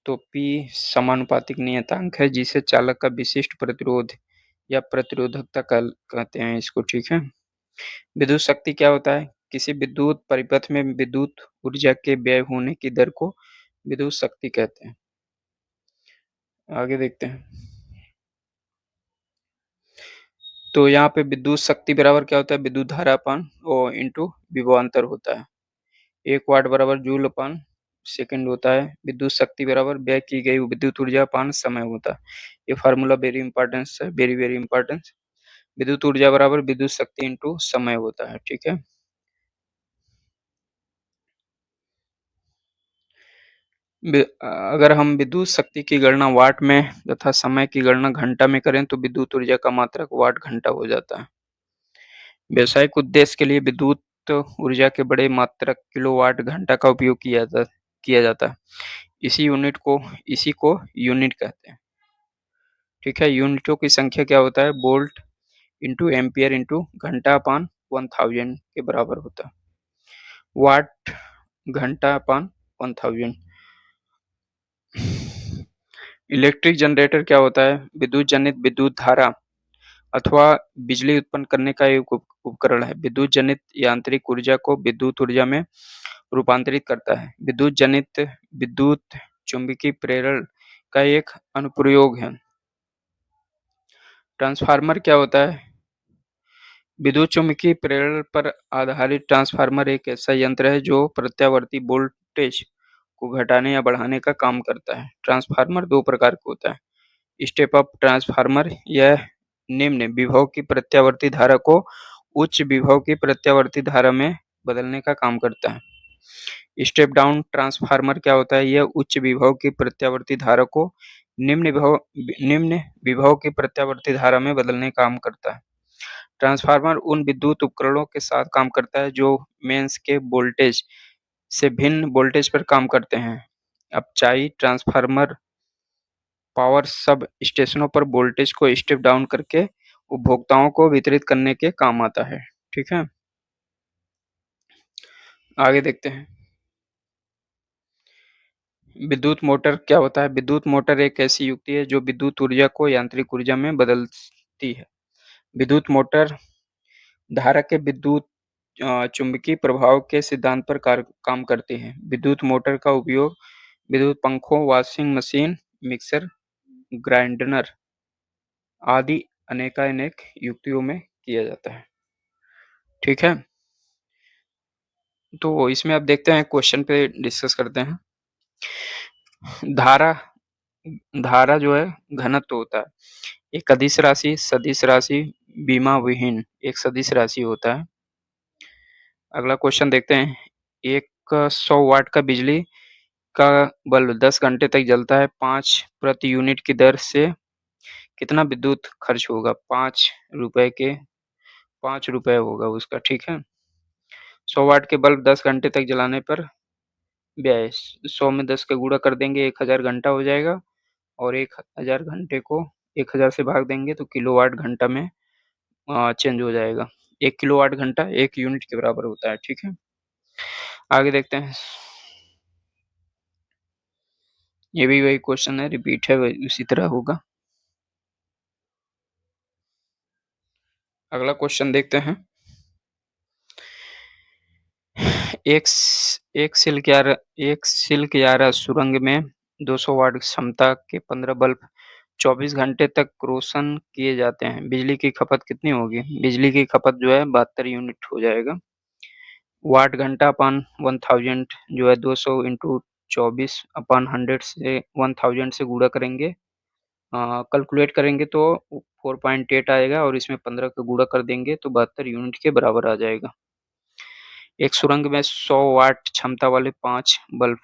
तो P समानुपातिक नियतांक है जिसे चालक का विशिष्ट प्रतिरोध या प्रतिरोधकता कहते हैं इसको। ठीक है। विद्युत शक्ति क्या होता है? किसी विद्युत परिपथ में विद्युत ऊर्जा के व्यय होने की दर को विद्युत शक्ति कहते हैं। आगे देखते हैं। तो यहाँ पे विद्युत शक्ति बराबर क्या होता है? विद्युत धारा अपान इंटू विभवांतर होता है। 1 वाट बराबर जूल अपान सेकंड होता है। विद्युत शक्ति बराबर व्यय की गई विद्युत ऊर्जा अपान समय होता है। ये फार्मूला वेरी इंपॉर्टेंस है, वेरी इंपॉर्टेंस। विद्युत ऊर्जा बराबर विद्युत शक्ति इंटू समय होता है। ठीक है। अगर हम विद्युत शक्ति की गणना वाट में तथा समय की गणना घंटा में करें तो विद्युत ऊर्जा का मात्रक वाट घंटा हो जाता है। व्यावसायिक उद्देश्य के लिए विद्युत ऊर्जा के बड़े मात्रक किलोवाट घंटा का उपयोग किया जाता है। इसी को यूनिट कहते हैं। ठीक है। यूनिटों की संख्या क्या होता है? वोल्ट इंटू एम्पियर इंटू घंटा अपान 1000 के बराबर होता है। वाट घंटा अपान 1000। इलेक्ट्रिक जनरेटर क्या होता है? विद्युत जनित विद्युत धारा अथवा बिजली उत्पन्न करने का एक उपकरण है। विद्युत जनित यांत्रिक ऊर्जा को विद्युत ऊर्जा में रूपांतरित करता है। विद्युत जनित विद्युत चुंबकीय प्रेरण का एक अनुप्रयोग है। ट्रांसफार्मर क्या होता है? विद्युत चुम्बकीय प्रेरण पर आधारित ट्रांसफार्मर एक ऐसा यंत्र है जो प्रत्यावर्ती वोल्टेज को घटाने या बढ़ाने का काम करता है। ट्रांसफार्मर दो प्रकार का होता है। स्टेप अप ट्रांसफार्मर, यह निम्न विभव की प्रत्यावर्ती धारा को उच्च विभव की प्रत्यावर्ती धारा में बदलने का काम करता है। स्टेप डाउन ट्रांसफार्मर क्या होता है? यह उच्च विभव की प्रत्यावर्ती धारा को निम्न विभव की प्रत्यावर्ती धारा में बदलने का काम करता है। ट्रांसफार्मर उन विद्युत उपकरणों के साथ काम करता है जो मेंस के वोल्टेज से भिन्न वोल्टेज पर काम करते हैं। अपचाई ट्रांसफार्मर पावर सब स्टेशनों पर वोल्टेज को स्टेप डाउन करके उपभोक्ताओं को वितरित करने के काम आता है। ठीक है, आगे देखते हैं। विद्युत मोटर क्या होता है? विद्युत मोटर एक ऐसी युक्ति है जो विद्युत ऊर्जा को यांत्रिक ऊर्जा में बदलती है। विद्युत मोटर धारा के विद्युत चुंबकीय प्रभाव के सिद्धांत पर काम करती है। विद्युत मोटर का उपयोग विद्युत पंखों, वॉशिंग मशीन, मिक्सर ग्राइंडर आदि अनेकानेक युक्तियों में किया जाता है। ठीक है, तो इसमें अब देखते हैं, क्वेश्चन पे डिस्कस करते हैं। धारा धारा जो है घनत्व होता है। एक अदिश राशि, सदिश राशि, बीमा विहीन एक सदिश राशि होता है। अगला क्वेश्चन देखते हैं। एक 100 वाट का बिजली का बल्ब 10 घंटे तक जलता है। 5 प्रति यूनिट की दर से कितना विद्युत खर्च होगा? 5 रुपए के 5 रुपए होगा उसका। ठीक है, 100 वाट के बल्ब 10 घंटे तक जलाने पर व्यय 100 में 10 का गुणा कर देंगे, 1000 घंटा हो जाएगा और 1000 घंटे को 1000 से भाग देंगे तो किलोवाट घंटा में चेंज हो जाएगा। 1 किलोवाट घंटा 1 यूनिट के बराबर होता है। ठीक है, आगे देखते हैं। ये भी वही क्वेश्चन है, रिपीट है, उसी तरह होगा। अगला क्वेश्चन देखते हैं। एक सिल्क यारा सुरंग में 200 वाट क्षमता के 15 बल्ब 24 घंटे तक रोशन किए जाते हैं। बिजली की खपत कितनी होगी? बिजली की खपत जो है 72 यूनिट हो जाएगा। वाट घंटा अपन 1000 जो है 200 इंटू 24 अपन 100 से 1000 से गुणा करेंगे, कैलकुलेट करेंगे तो 4.8 आएगा और इसमें 15 का गुणा कर देंगे तो 72 यूनिट के बराबर आ जाएगा। एक सुरंग में 100 वाट क्षमता वाले 5 बल्ब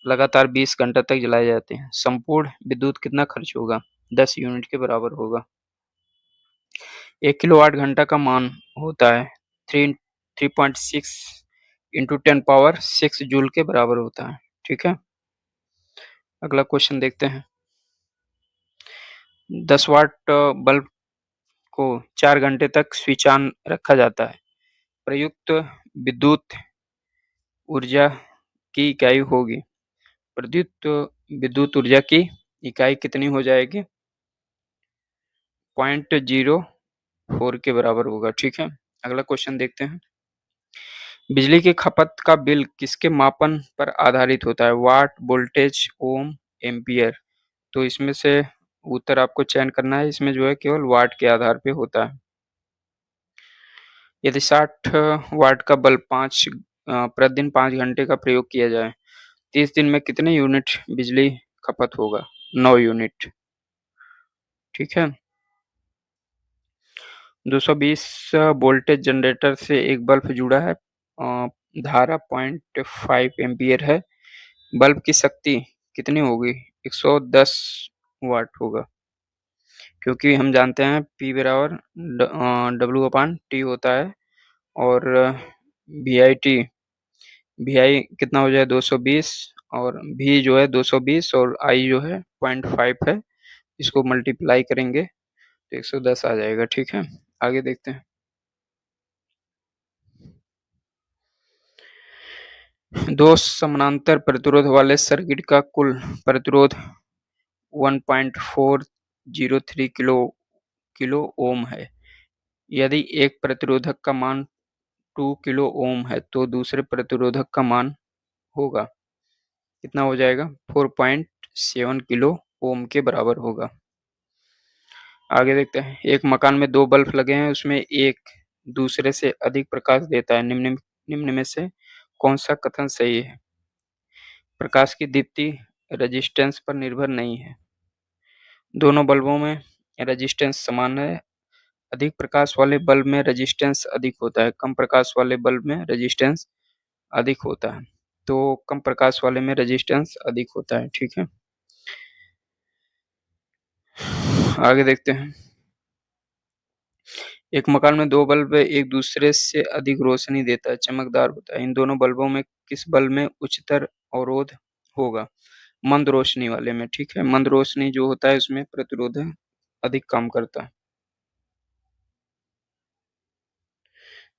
लगातार 20 घंटा तक जलाए जाते हैं। संपूर्ण विद्युत कितना खर्च होगा? 10 यूनिट के बराबर होगा। 1 किलोवाट घंटा का मान होता है 3.6 इंटू 10 पावर 6 जूल के बराबर होता है। ठीक है, अगला क्वेश्चन देखते हैं। 10 वाट बल्ब को 4 घंटे तक स्विच ऑन रखा जाता है। प्रयुक्त विद्युत ऊर्जा की इकाई होगी। प्रयुक्त विद्युत ऊर्जा की इकाई कितनी हो जाएगी? 0.04 के बराबर होगा। ठीक है, अगला क्वेश्चन देखते हैं। बिजली की खपत का बिल किसके मापन पर आधारित होता है? वाट, वोल्टेज, ओम, एम्पियर। तो इसमें से उत्तर आपको चयन करना है। इसमें जो है केवल वाट के आधार पे होता है। यदि 60 वाट का बल्ब प्रतिदिन 5 घंटे का प्रयोग किया जाए, 30 दिन में कितने यूनिट बिजली खपत होगा? 9 यूनिट। ठीक है, 220 वोल्टेज जनरेटर से एक बल्ब जुड़ा है। धारा 0.5 एम्पियर है। बल्ब की शक्ति कितनी होगी? 110 वाट होगा, क्योंकि हम जानते हैं P बराबर W/T होता है और VI कितना हो जाए 220 और V जो है 220 और I जो है 0.5 है। इसको मल्टीप्लाई करेंगे तो 110 आ जाएगा। ठीक है, आगे देखते हैं। दो समानांतर प्रतिरोध वाले सर्किट का कुल प्रतिरोध 1.403 किलो ओम है। यदि एक प्रतिरोधक का मान 2 किलो ओम है तो दूसरे प्रतिरोधक का मान होगा कितना हो जाएगा? 4.7 किलो ओम के बराबर होगा। आगे देखते हैं। एक मकान में 2 बल्ब लगे हैं, उसमें एक दूसरे से अधिक प्रकाश देता है। निम्न में से कौन सा कथन सही है? प्रकाश की दीप्ति रेजिस्टेंस पर निर्भर नहीं है। दोनों बल्बों में रेजिस्टेंस समान है। अधिक प्रकाश वाले बल्ब में रेजिस्टेंस अधिक होता है, कम प्रकाश वाले बल्ब में रेजिस्टेंस अधिक होता है। तो कम प्रकाश वाले में रेजिस्टेंस अधिक होता है। ठीक है, आगे देखते हैं। एक मकान में 2 बल्ब एक दूसरे से अधिक रोशनी देता है, चमकदार होता है। इन दोनों बल्बों में किस बल्ब में उच्चतर अवरोध होगा? मंद रोशनी वाले में, ठीक है। मंद रोशनी जो होता है उसमें प्रतिरोध अधिक काम करता है।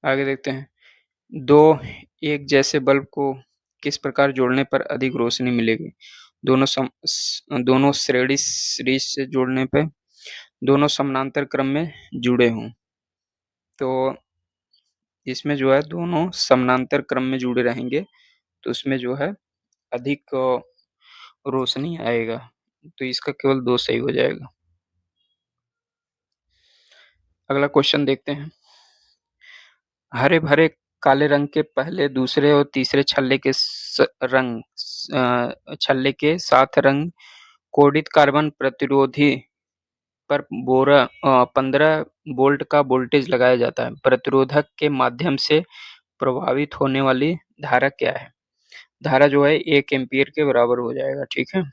आगे देखते हैं। 2 एक जैसे बल्ब को किस प्रकार जोड़ने पर अधिक रोशनी मिलेगी? दोनों श्रेणी सीरीज से जोड़ने पे, दोनों समानांतर क्रम में जुड़े हों। तो इसमें जो है दोनों समानांतर क्रम में जुड़े रहेंगे, तो उसमें जो है अधिक रोशनी आएगा। तो इसका केवल 2 सही हो जाएगा। अगला क्वेश्चन देखते हैं। हरे-भरे काले रंग के पहले, दूसरे और तीसरे छल्ले के साथ रंग कोडित कार्बन प्रतिरोधी पर 15 वोल्ट का वोल्टेज लगाया जाता है। प्रतिरोधक के माध्यम से प्रवाहित होने वाली धारा क्या है? धारा जो है 1 एम्पीयर के बराबर हो जाएगा, ठीक है।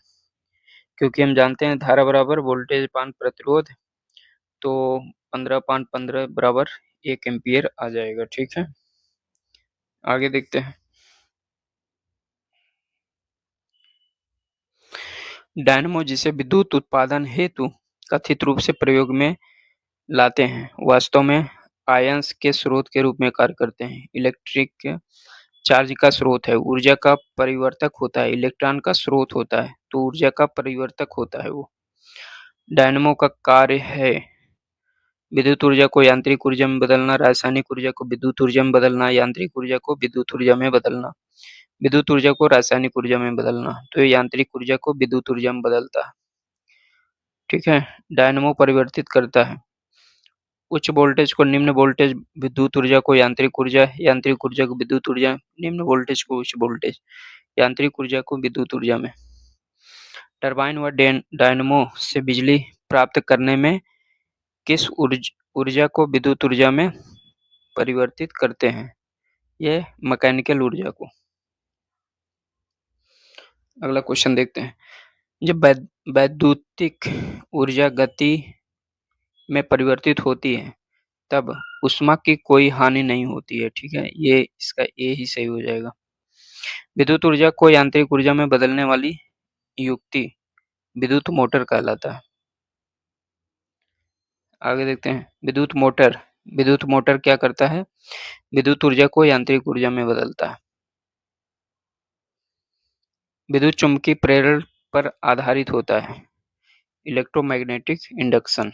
क्योंकि हम जानते हैं धारा बराबर वोल्टेज अपान प्रतिरोध, तो 15/15 बराबर 1 एम्पीयर आ जाएगा, ठीक है। आगे देखते हैं। डायनेमो जिसे विद्युत उत्पादन हेतु कथित रूप से प्रयोग में लाते हैं, वास्तव में आयंस के स्रोत के रूप में कार्य करते हैं। इलेक्ट्रिक चार्ज का स्रोत है, ऊर्जा का परिवर्तक होता है, इलेक्ट्रॉन का स्रोत होता है, तो ऊर्जा का परिवर्तक होता है वो। डायनेमो का कार्य है विद्युत ऊर्जा को यांत्रिक ऊर्जा में बदलना, रासायनिक ऊर्जा को विद्युत ऊर्जा में बदलना, यांत्रिक ऊर्जा को विद्युत ऊर्जा में बदलना, विद्युत ऊर्जा को रासायनिक ऊर्जा में बदलना, तो ये यांत्रिक ऊर्जा को विद्युत ऊर्जा में बदलता है, ठीक है। डायनेमो परिवर्तित करता है उच्च वोल्टेज को निम्न वोल्टेज, विद्युत ऊर्जा को यांत्रिक ऊर्जा, यांत्रिक ऊर्जा को विद्युत ऊर्जा, निम्न वोल्टेज को उच्च वोल्टेज, यांत्रिक ऊर्जा को विद्युत ऊर्जा में। टरबाइन व डायनेमो से बिजली प्राप्त करने में किस ऊर्जा को विद्युत ऊर्जा में परिवर्तित करते हैं? ये मैकेनिकल ऊर्जा को। अगला क्वेश्चन देखते हैं। जब वैद्युतिक ऊर्जा गति में परिवर्तित होती है, तब ऊष्मा की कोई हानि नहीं होती है, ठीक है। ये इसका ए ही सही हो जाएगा। विद्युत ऊर्जा को यांत्रिक ऊर्जा में बदलने वाली युक्ति विद्युत मोटर कहलाता है। आगे देखते हैं। विद्युत मोटर क्या करता है? विद्युत ऊर्जा को यांत्रिक ऊर्जा में बदलता है। विद्युत चुम्बकीय प्रेरण पर आधारित होता है, इलेक्ट्रोमैग्नेटिक इंडक्शन।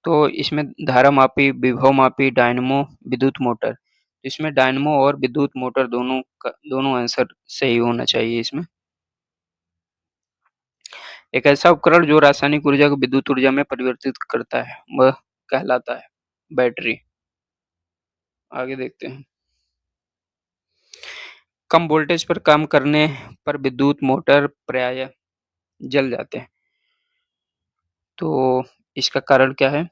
तो इसमें धारामापी, विभवमापी, डायनेमो, विद्युत मोटर। इसमें डायनेमो और विद्युत मोटर दोनों आंसर सही होना चाहिए इसमें। एक ऐसा उपकरण जो रासायनिक ऊर्जा को विद्युत ऊर्जा में परिवर्तित करता है, वह कहलाता है बैटरी। आगे देखते हैं। कम वोल्टेज पर काम करने पर विद्युत मोटर प्रायः जल जाते हैं, तो इसका कारण क्या है?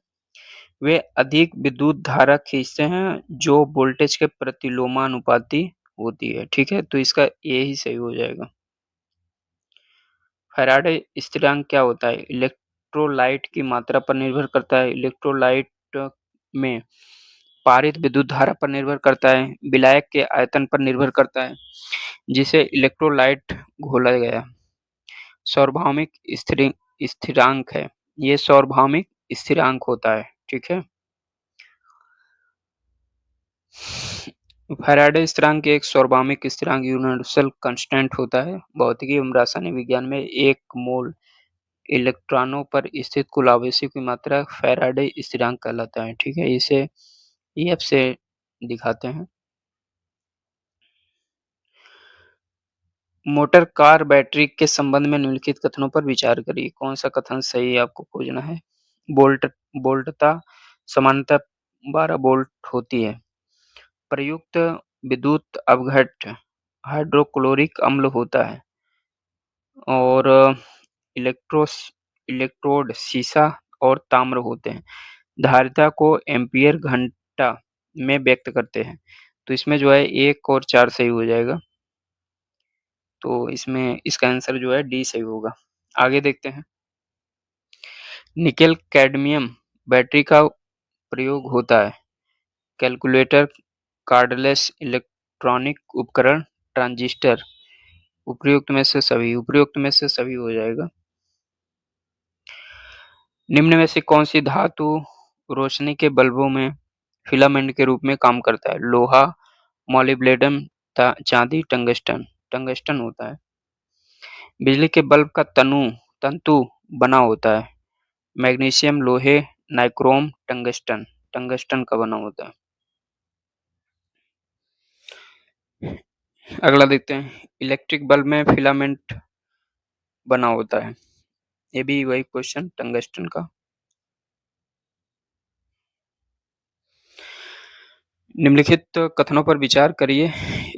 वे अधिक विद्युत धारा खींचते हैं जो वोल्टेज के प्रतिलोमानुपाती होती है, ठीक है। तो इसका ये ही सही हो जाएगा। फैराडे स्थिरांक क्या होता है? इलेक्ट्रोलाइट की मात्रा पर निर्भर करता है, इलेक्ट्रोलाइट में पारित विद्युत धारा पर निर्भर करता है, विलायक के आयतन पर निर्भर करता है जिसे इलेक्ट्रोलाइट घोला गया। सार्वभौमिक स्थिरांक है, ये सार्वभौमिक स्थिरांक होता है, ठीक है। फैराडे स्थिरांक एक सार्वभौमिक स्थिरांक यूनिवर्सल कांस्टेंट होता है। भौतिकी एवं रासायनिक विज्ञान में 1 मोल इलेक्ट्रॉनों पर स्थित कुल आवेशों की मात्रा फैराडे स्थिरांक कहलाता है, ठीक है। इसे ईएफ से दिखाते हैं। मोटर कार बैटरी के संबंध में निम्नलिखित कथनों पर विचार करिए। कौन सा कथन सही है आपको खोजना है। वोल्टता सामान्यतः 12 वोल्ट होती है। प्रयुक्त विद्युत अपघट्ट हाइड्रोक्लोरिक अम्ल होता है और इलेक्ट्रोड सीसा और ताम्र होते हैं। धारिता को एम्पीयर घंटा में व्यक्त करते हैं। तो इसमें जो है 1 और 4 सही हो जाएगा। तो इसमें इसका आंसर जो है डी सही होगा। आगे देखते हैं। निकेल कैडमियम बैटरी का प्रयोग होता है। कैलकुलेटर, कार्डलेस इलेक्ट्रॉनिक उपकरण, ट्रांजिस्टर। उपयुक्त में से सभी हो जाएगा। निम्न में से कौन सी धातु रोशनी के बल्बों में फिलामेंट के रूप में काम करता है? लोहा, मॉलिब्डेनम, चांदी, टंगस्टन। टंगस्टन होता है। बिजली के बल्ब का तंतु बना होता है। मैग्नीशियम, लोहे, नाइक्रोम, टंगस्टन। टंगस्टन का बना होता है। अगला देखते हैं। इलेक्ट्रिक बल्ब में फिलामेंट बना होता है। ये भी वही क्वेश्चन टंगस्टन का। निम्नलिखित कथनों पर विचार करिए।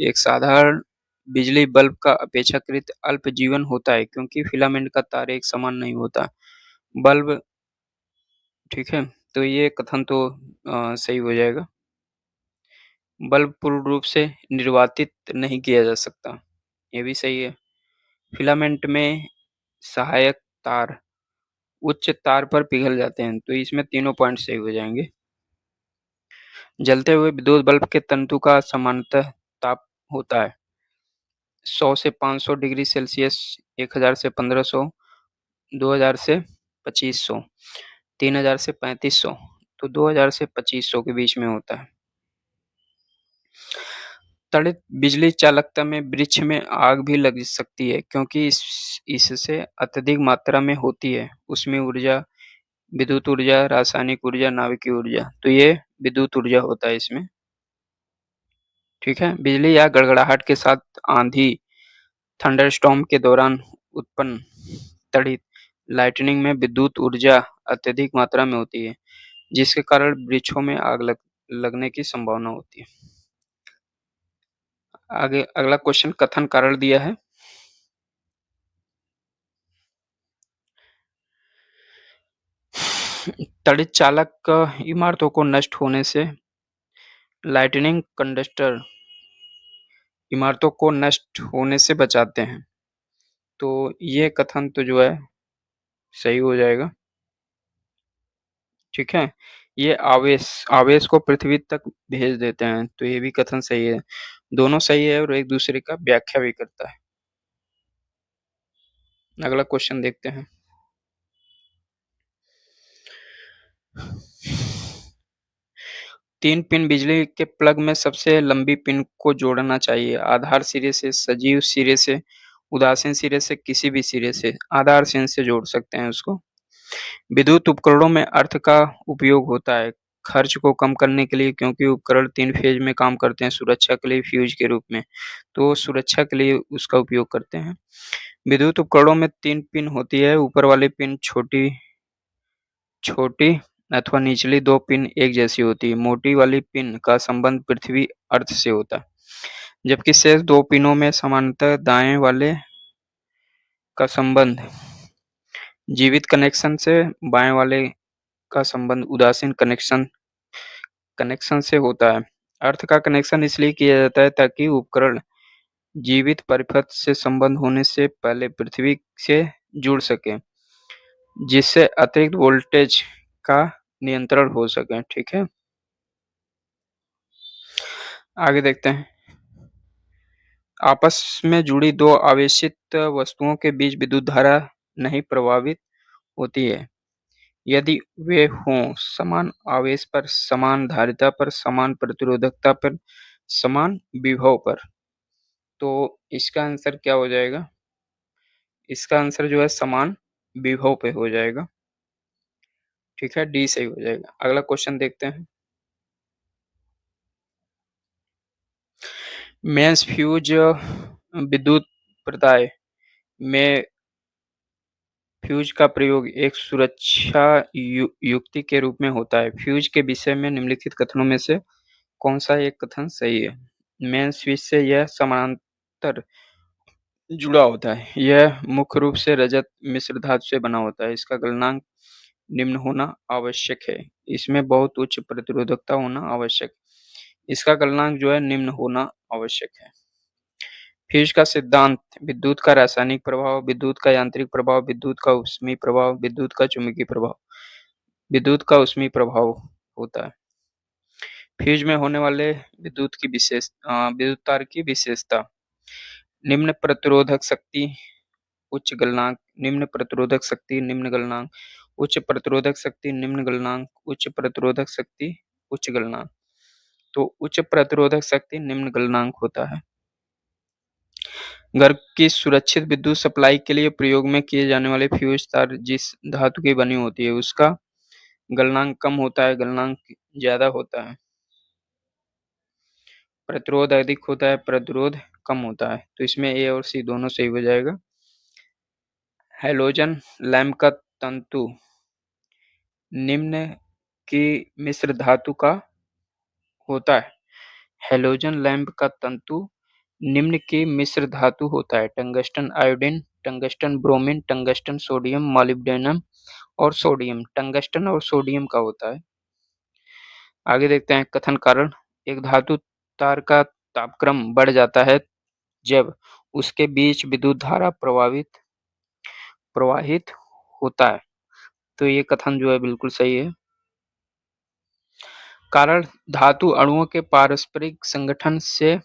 एक साधारण बिजली बल्ब का अपेक्षाकृत अल्प जीवन होता है क्योंकि फिलामेंट का तार एक समान नहीं होता। बल्ब, ठीक है, तो ये कथन तो सही हो जाएगा। बल्ब पूर्ण रूप से निर्वातित नहीं किया जा सकता, ये भी सही है। फिलामेंट में सहायक तार उच्च तार पर पिघल जाते हैं, तो इसमें तीनों पॉइंट सही हो जाएंगे। जलते हुए विद्युत बल्ब के तंतु का सामान्यतः ताप होता है 100 से 500 डिग्री सेल्सियस, 1000 से 1500, 2000 से 2500, 3000 से 3500, तो 2000 से 2500 के बीच में होता है। तड़ित बिजली चालकता में वृक्ष में आग भी लग सकती है क्योंकि इससे अत्यधिक मात्रा में होती है उसमें ऊर्जा, विद्युत ऊर्जा, रासायनिक ऊर्जा, नाभिकीय ऊर्जा। तो ये विद्युत ऊर्जा होता है इसमें, ठीक है। बिजली या गड़गड़ाहट के साथ आंधी, थंडरस्टॉर्म के दौरान उत्पन्न तड़ित लाइटनिंग में विद्युत ऊर्जा अत्यधिक मात्रा में होती है जिसके कारण वृक्षों में आग लगने की संभावना होती है। आगे अगला क्वेश्चन कथन कारण दिया है। तड़ित चालक इमारतों को नष्ट होने से, लाइटनिंग कंडक्टर इमारतों को नष्ट होने से बचाते हैं, तो ये कथन तो जो है सही हो जाएगा, ठीक है। ये आवेश को पृथ्वी तक भेज देते हैं, तो ये भी कथन सही है। दोनों सही है और एक दूसरे का व्याख्या भी करता है। अगला क्वेश्चन देखते हैं। तीन पिन बिजली के प्लग में सबसे लंबी पिन को जोड़ना चाहिए। आधार सिरे से, सजीव सिरे से, उदासीन सिरे से, किसी भी सिरे से। आधार से जोड़ सकते हैं उसको। विद्युत उपकरणों में अर्थ का उपयोग होता है खर्च को कम करने के लिए क्योंकि उपकरण 3 फेज में काम करते हैं, सुरक्षा के लिए फ्यूज के रूप में, तो सुरक्षा के लिए उसका उपयोग करते हैं। विद्युत उपकरणों में 3 पिन होती है। ऊपर वाली पिन छोटी छोटी अथवा निचली 2 पिन एक जैसी होती है। मोटी वाली पिन का संबंध पृथ्वी अर्थ से होता है, जबकि शेष 2 पिनों में समानांतर दाएं वाले का संबंध जीवित कनेक्शन से, बाएं वाले का संबंध उदासीन कनेक्शन से होता है। अर्थ का कनेक्शन इसलिए किया जाता है ताकि उपकरण जीवित परिपथ से संबंध होने से पहले पृथ्वी से जुड़ सके, जिससे अतिरिक्त वोल्टेज का नियंत्रण हो सके, ठीक है। आगे देखते हैं। आपस में जुड़ी 2 आवेशित वस्तुओं के बीच विद्युत धारा नहीं प्रवाहित होती है यदि वे हों समान आवेश पर, समान धारिता पर, समान प्रतिरोधकता पर, समान विभव पर। तो इसका आंसर क्या हो जाएगा? इसका आंसर जो है समान विभव पे हो जाएगा, ठीक है, डी सही हो जाएगा। अगला क्वेश्चन देखते हैं। मेंस फ्यूज विद्युत प्रदाय में फ्यूज का प्रयोग एक सुरक्षा युक्ति के रूप में होता है। फ्यूज के विषय में निम्नलिखित कथनों में से कौन सा एक कथन सही है? मेन स्विच से यह समानांतर जुड़ा होता है। यह मुख्य रूप से रजत मिश्र धातु से बना होता है। इसका गलनांक निम्न होना आवश्यक है। इसमें बहुत उच्च प्रतिरोधकता होना आवश्यक। इसका गलनांक जो है निम्न होना आवश्यक है। फ्यूज का सिद्धांत विद्युत का रासायनिक प्रभाव, विद्युत का यांत्रिक प्रभाव, विद्युत का ऊष्मीय प्रभाव, विद्युत का चुंबकीय प्रभाव। विद्युत का उसमें प्रभाव होता है। फ्यूज में होने वाले विद्युत तार की विशेषता: निम्न प्रतिरोधक शक्ति, उच्च गलनांक, निम्न प्रतिरोधक शक्ति, निम्न गलनांक, उच्च प्रतिरोधक शक्ति, निम्न गलनांक, उच्च प्रतिरोधक शक्ति, उच्च गलनांक। तो उच्च प्रतिरोधक शक्ति निम्न गलनांक होता है। घर की सुरक्षित विद्युत सप्लाई के लिए प्रयोग में किए जाने वाले फ्यूज तार जिस धातु की बनी होती है उसका गलनांक कम होता है, गलनांक ज्यादा होता है। प्रतिरोध अधिक होता है, प्रतिरोध कम होता है। तो इसमें ए और सी दोनों सही हो जाएगा। हैलोजन लैंप का तंतु निम्न की मिश्र धातु का होता है। हैलोजन लैंप का तंतु निम्न की मिश्र धातु होता है: tungsten iodine, tungsten bromine, tungsten sodium, molybdenum और सोडियम। टंगस्टन और सोडियम का होता है। आगे देखते हैं कथन कारण: एक धातु तार का तापक्रम बढ़ जाता है जब उसके बीच विद्युत धारा प्रवाहित होता है। तो ये कथन जो है बिल्कुल सही है। कारण: धातु अणुओं के पारस्परिक संगठन से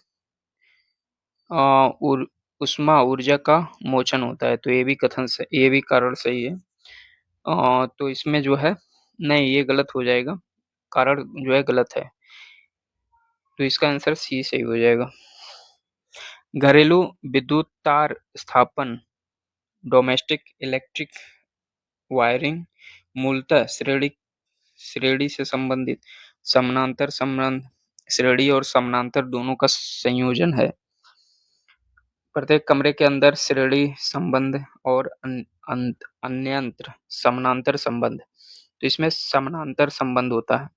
उष्मा ऊर्जा का मोचन होता है। तो ये भी कारण सही है। तो इसमें जो है नहीं, ये गलत हो जाएगा, कारण जो है गलत है। तो इसका आंसर सी सही हो जाएगा। घरेलू विद्युत तार स्थापन: डोमेस्टिक इलेक्ट्रिक वायरिंग मूलतः श्रेणी से संबंधित समानांतर संबंध, श्रेणी और समानांतर दोनों का संयोजन है। प्रत्येक कमरे के अंदर श्रेणी संबंध और अन्यंत्र समानांतर संबंध। तो इसमें समानांतर संबंध होता है।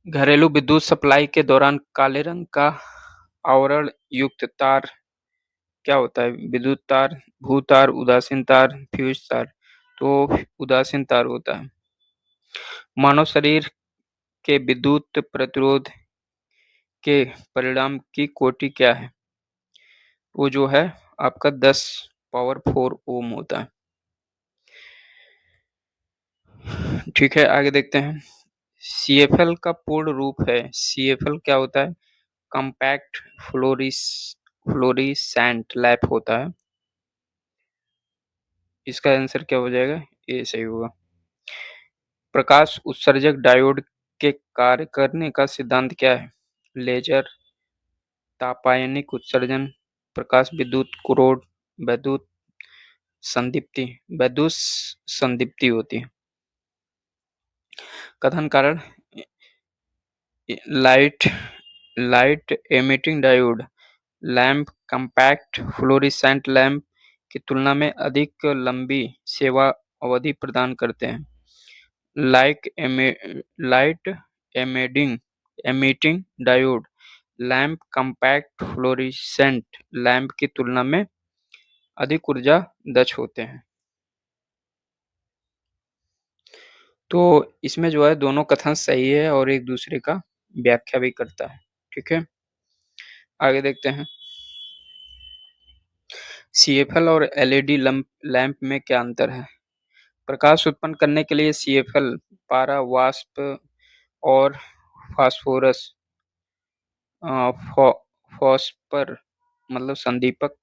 घरेलू विद्युत सप्लाई के दौरान काले रंग का आवरण युक्त तार क्या होता है? विद्युत तार, भू तार, उदासीन तार, फ्यूज तार। तो उदासीन तार होता है। मानव शरीर के विद्युत प्रतिरोध के परिणाम की कोटि क्या है? वो जो है आपका 10⁴ ओम होता है। ठीक है, आगे देखते हैं। CFL का पूर्ण रूप है। CFL क्या होता है? कॉम्पैक्ट फ्लोरिसेंट लैंप होता है। इसका आंसर क्या हो जाएगा? ये सही होगा। प्रकाश उत्सर्जक डायोड के कार्य करने का सिद्धांत क्या है? लेजर, तापायनिक उत्सर्जन, प्रकाश विद्युत कुरोड़, वैद्युत संदीप्ति होती है। कथन कारण: light emitting diode lamp compact fluorescent lamp की तुलना में अधिक लंबी सेवा अवधि प्रदान करते हैं। Light emitting diode lamp compact fluorescent lamp की तुलना में अधिक ऊर्जा दक्ष होते हैं। तो इसमें जो है दोनों कथन सही है और एक दूसरे का व्याख्या भी करता है। ठीक है, आगे देखते हैं। CFL और LED लैंप में क्या अंतर है? प्रकाश उत्पन्न करने के लिए CFL पारा वाष्प और फास्फोरस फॉस्फर मतलब संदीपक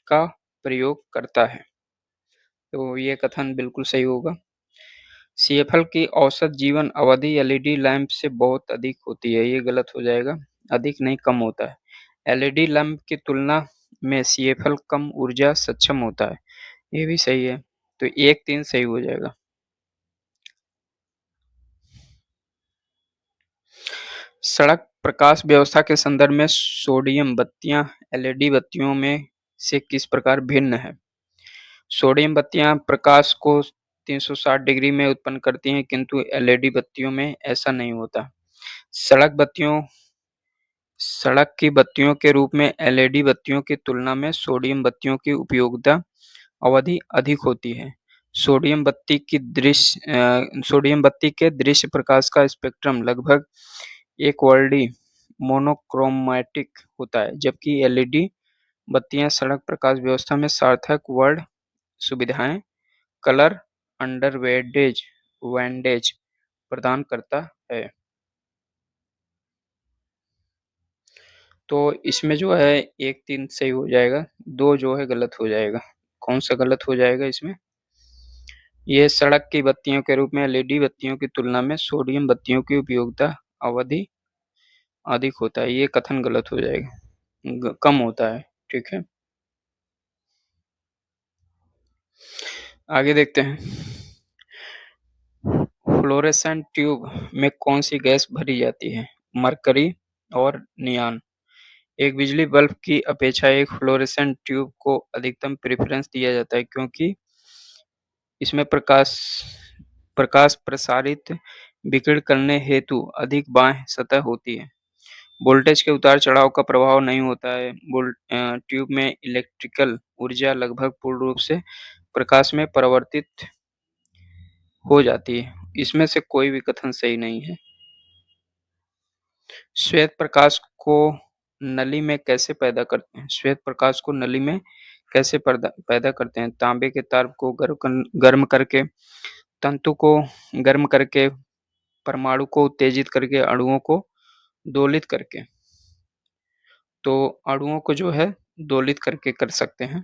का प्रयोग करता है। तो ये कथन बिल्कुल सही होगा। CFL की औसत जीवन अवधि LED लैंप से बहुत अधिक होती है। ये गलत हो जाएगा, अधिक नहीं कम होता है। LED लैंप की तुलना में CFL कम ऊर्जा सक्षम होता है। ये भी सही है। तो 1-3 सही हो जाएगा। सड़क प्रकाश व्यवस्था के संदर्भ में सोडियम बत्तियां LED बत्तियों में से किस प्रकार भिन्न है? सोडियम बत्तियां प्रकाश को 360 डिग्री में उत्पन्न करती हैं, किंतु LED बत्तियों में ऐसा नहीं होता। सड़क की बत्तियों के रूप में LED बत्तियों की तुलना में सोडियम बत्तियों की उपयोगिता अवधि अधिक होती है। सोडियम बत्ती के दृश्य प्रकाश का स्पेक्ट्रम लगभग एक वर्डी मोनोक्रोमैटिक होता है, जबकि LED बत्तियां सड़क प्रकाश व्यवस्था में सार्थक वर्ड सुविधाएं कलर अंडर वेंडेज प्रदान करता है। तो इसमें जो है 1-3 सही हो जाएगा, 2 जो है गलत हो जाएगा। कौन सा गलत हो जाएगा इसमें? ये सड़क की बत्तियों के रूप में एलईडी बत्तियों की तुलना में सोडियम बत्तियों की उपयोगिता अवधि अधिक होता है, ये कथन गलत हो जाएगा, कम होता है, ठीक है। आगे देखते हैं। फ्लोरेसेंट ट्यूब में कौन सी गैस भरी जाती है? मरकरी और नियॉन। एक बिजली बल्ब की अपेक्षा एक फ्लोरेसेंट ट्यूब को अधिकतम प्रेफरेंस दिया जाता है क्योंकि इसमें प्रकाश प्रसारित विकिरण करने हेतु अधिक बाह्य सतह होती है। वोल्टेज के उतार-चढ़ाव का प्रभाव नहीं होता है। ट्यूब में इलेक्ट्रिकल ऊर्जा लगभग पूर्ण रूप से प्रकाश में परिवर्तित हो जाती है। इसमें से कोई भी कथन सही नहीं है। श्वेत प्रकाश को नली में कैसे पैदा करते हैं? श्वेत प्रकाश को नली में कैसे पैदा करते हैं? तांबे के तार को गर्म करके, तंतु को गर्म करके, परमाणु को उत्तेजित करके, अणुओं को दोलित करके। तो अणुओं को जो है दोलित करके कर सकते हैं।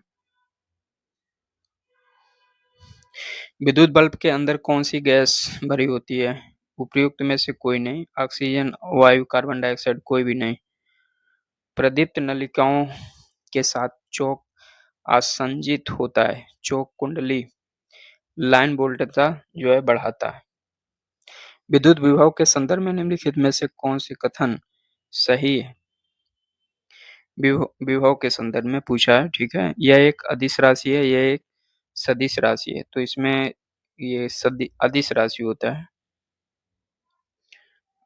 विद्युत बल्ब के अंदर कौन सी गैस भरी होती है? उपयुक्त में से कोई नहीं, ऑक्सीजन, वायु, कार्बन डाइऑक्साइड कोई भी नहीं। प्रदीप्त नलिकाओं के साथ चौक आसंजित होता है। चौक कुंडली लाइन वोल्टता जो है बढ़ाता है। विद्युत विभव के संदर्भ में निम्नलिखित में से कौन सी कथन सही है? विभव के संदर्भ में पूछा है, ठीक है। यह एक अदिश राशि है, यह एक सदिश राशि है, तो इसमें ये अदिश राशि होता है।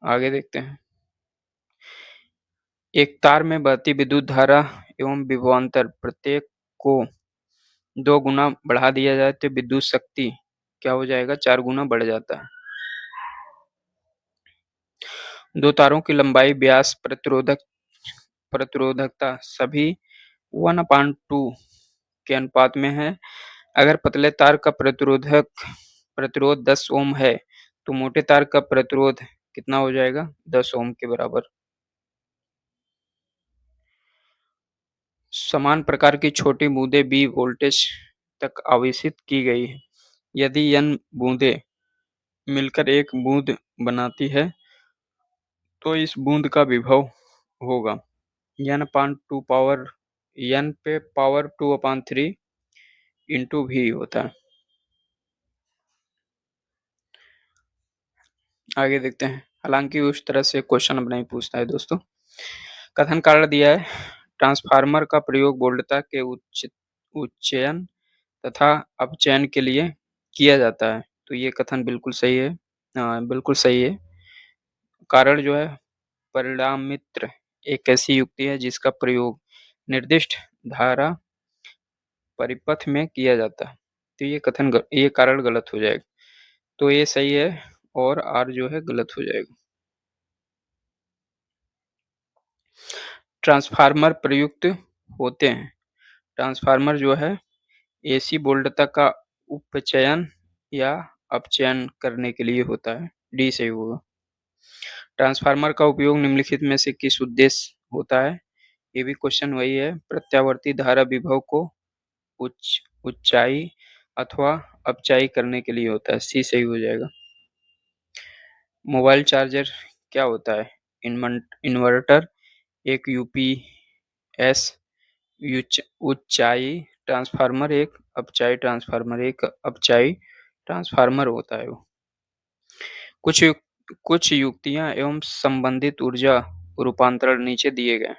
आगे देखते हैं। एक तार में बहती विद्युत धारा एवं विभवांतर प्रत्येक को 2 गुना बढ़ा दिया जाए तो विद्युत शक्ति क्या हो जाएगा? 4 गुना बढ़ जाता है। 2 तारों की लंबाई, व्यास, प्रतिरोधकता सभी 1/2 के अनुपात में है। अगर पतले तार का प्रतिरोध 10 ओम है, तो मोटे तार का प्रतिरोध कितना हो जाएगा? 10 ओम के बराबर। समान प्रकार की छोटी बूंदें B वोल्टेज तक आवेशित की गई है। यदि N बूंदें मिलकर एक बूंद बनाती है, तो इस बूंद का विभव होगा N पे पावर 2/3 इंटू V होता है। आगे देखते हैं। हालांकि उस तरह से क्वेश्चन अब नहीं पूछता है दोस्तों। कथन कारण दिया है, ट्रांसफार्मर का प्रयोग वोल्टता के उच्चयन तथा अपचयन के लिए किया जाता है, तो ये कथन बिल्कुल सही है। बिल्कुल सही है। कारण जो है, परिणामित्र एक ऐसी युक्ति है जिसका प्रयोग निर्दिष्ट धारा परिपथ में किया जाता है, तो ये कारण गलत हो जाएगा, तो ये सही है और आर जो है गलत हो जाएगा। ट्रांसफार्मर प्रयुक्त होते हैं। ट्रांसफार्मर जो है एसी वोल्टता का उपचयन या अपचयन करने के लिए होता है, डी सही होगा। ट्रांसफार्मर का उपयोग निम्नलिखित में से किस उद्देश्य होता है? ये भी क्वेश्चन वही है, प्रत्यावर्ती धारा विभव को उच्चाई अथवा अपचाई करने के लिए होता है, सी सही हो जाएगा। मोबाइल चार्जर क्या होता है? इन्वर्टर, एक यूपीएस उच्चाई ट्रांसफार्मर, एक अपचाई ट्रांसफार्मर होता है वो। कुछ युक्तियां एवं संबंधित ऊर्जा रूपांतरण नीचे दिए गए।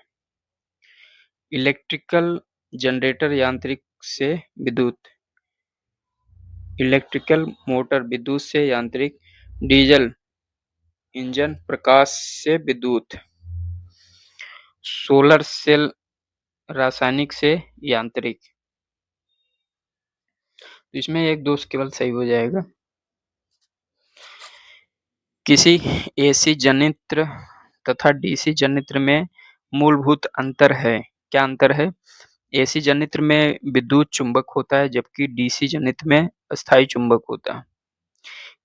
इलेक्ट्रिकल जनरेटर यांत्रिक से विद्युत, इलेक्ट्रिकल मोटर विद्युत से यांत्रिक, डीजल इंजन प्रकाश से विद्युत, सोलर सेल रासायनिक से यांत्रिक। इसमें 1-2 केवल सही हो जाएगा। किसी एसी जनित्र तथा डीसी जनित्र में मूलभूत अंतर है। क्या अंतर है? एसी जनित्र में विद्युत चुंबक होता है जबकि डीसी जनित्र में अस्थायी चुंबक होता है।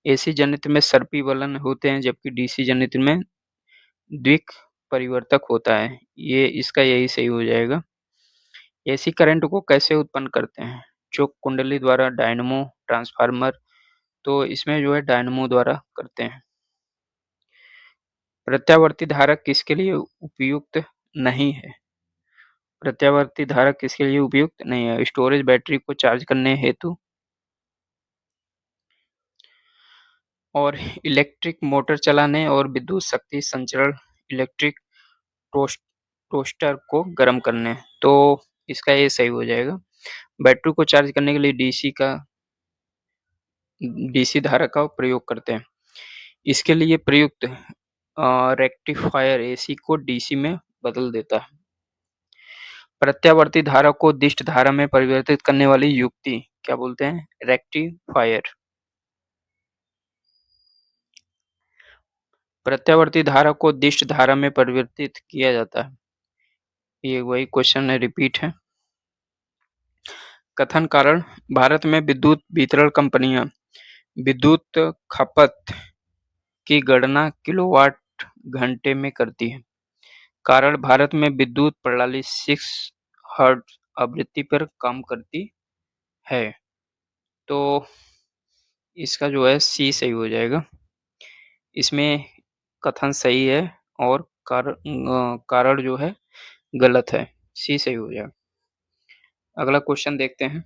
एसी जनित्र में सर्पी वलन होते हैं जबकि डीसी जनित्र में द्विक परिवर्तक होता है। ये इसका यही सही हो जाएगा। एसी करंट को कैसे उत्पन्न करते हैं? चोक कुंडली द्वारा, डायनेमो, ट्रांसफार्मर, तो इसमें जो है डायनेमो द्वारा करते हैं। प्रत्यावर्ती धारक किसके लिए उपयुक्त नहीं है? प्रत्यावर्ती धारक किसके लिए उपयुक्त नहीं है? स्टोरेज बैटरी को चार्ज करने हेतु और इलेक्ट्रिक मोटर चलाने और विद्युत शक्ति संचरण, इलेक्ट्रिक टोस्टर को गर्म करने। तो इसका ये सही हो जाएगा। बैटरी को चार्ज करने के लिए डीसी धारक का प्रयोग करते हैं। इसके लिए प्रयुक्त रेक्टिफायर एसी को डीसी में बदल देता है। प्रत्यावर्ती धारा को दिष्ट धारा में परिवर्तित करने वाली युक्ति क्या बोलते हैं? रेक्टिफायर। प्रत्यावर्ती धारा को दिष्ट धारा में परिवर्तित किया जाता है। ये वही क्वेश्चन है, रिपीट है। कथन कारण भारत में विद्युत वितरण कंपनियां विद्युत खपत की गणना किलोवाट घंटे में करती है। कारण भारत में विद्युत प्रणाली 6 हर्ट्ज आवृत्ति पर काम करती है। तो इसका जो है सी सही हो जाएगा। इसमें कथन सही है और कारण जो है गलत है। सी सही हो जाएगा। अगला क्वेश्चन देखते हैं।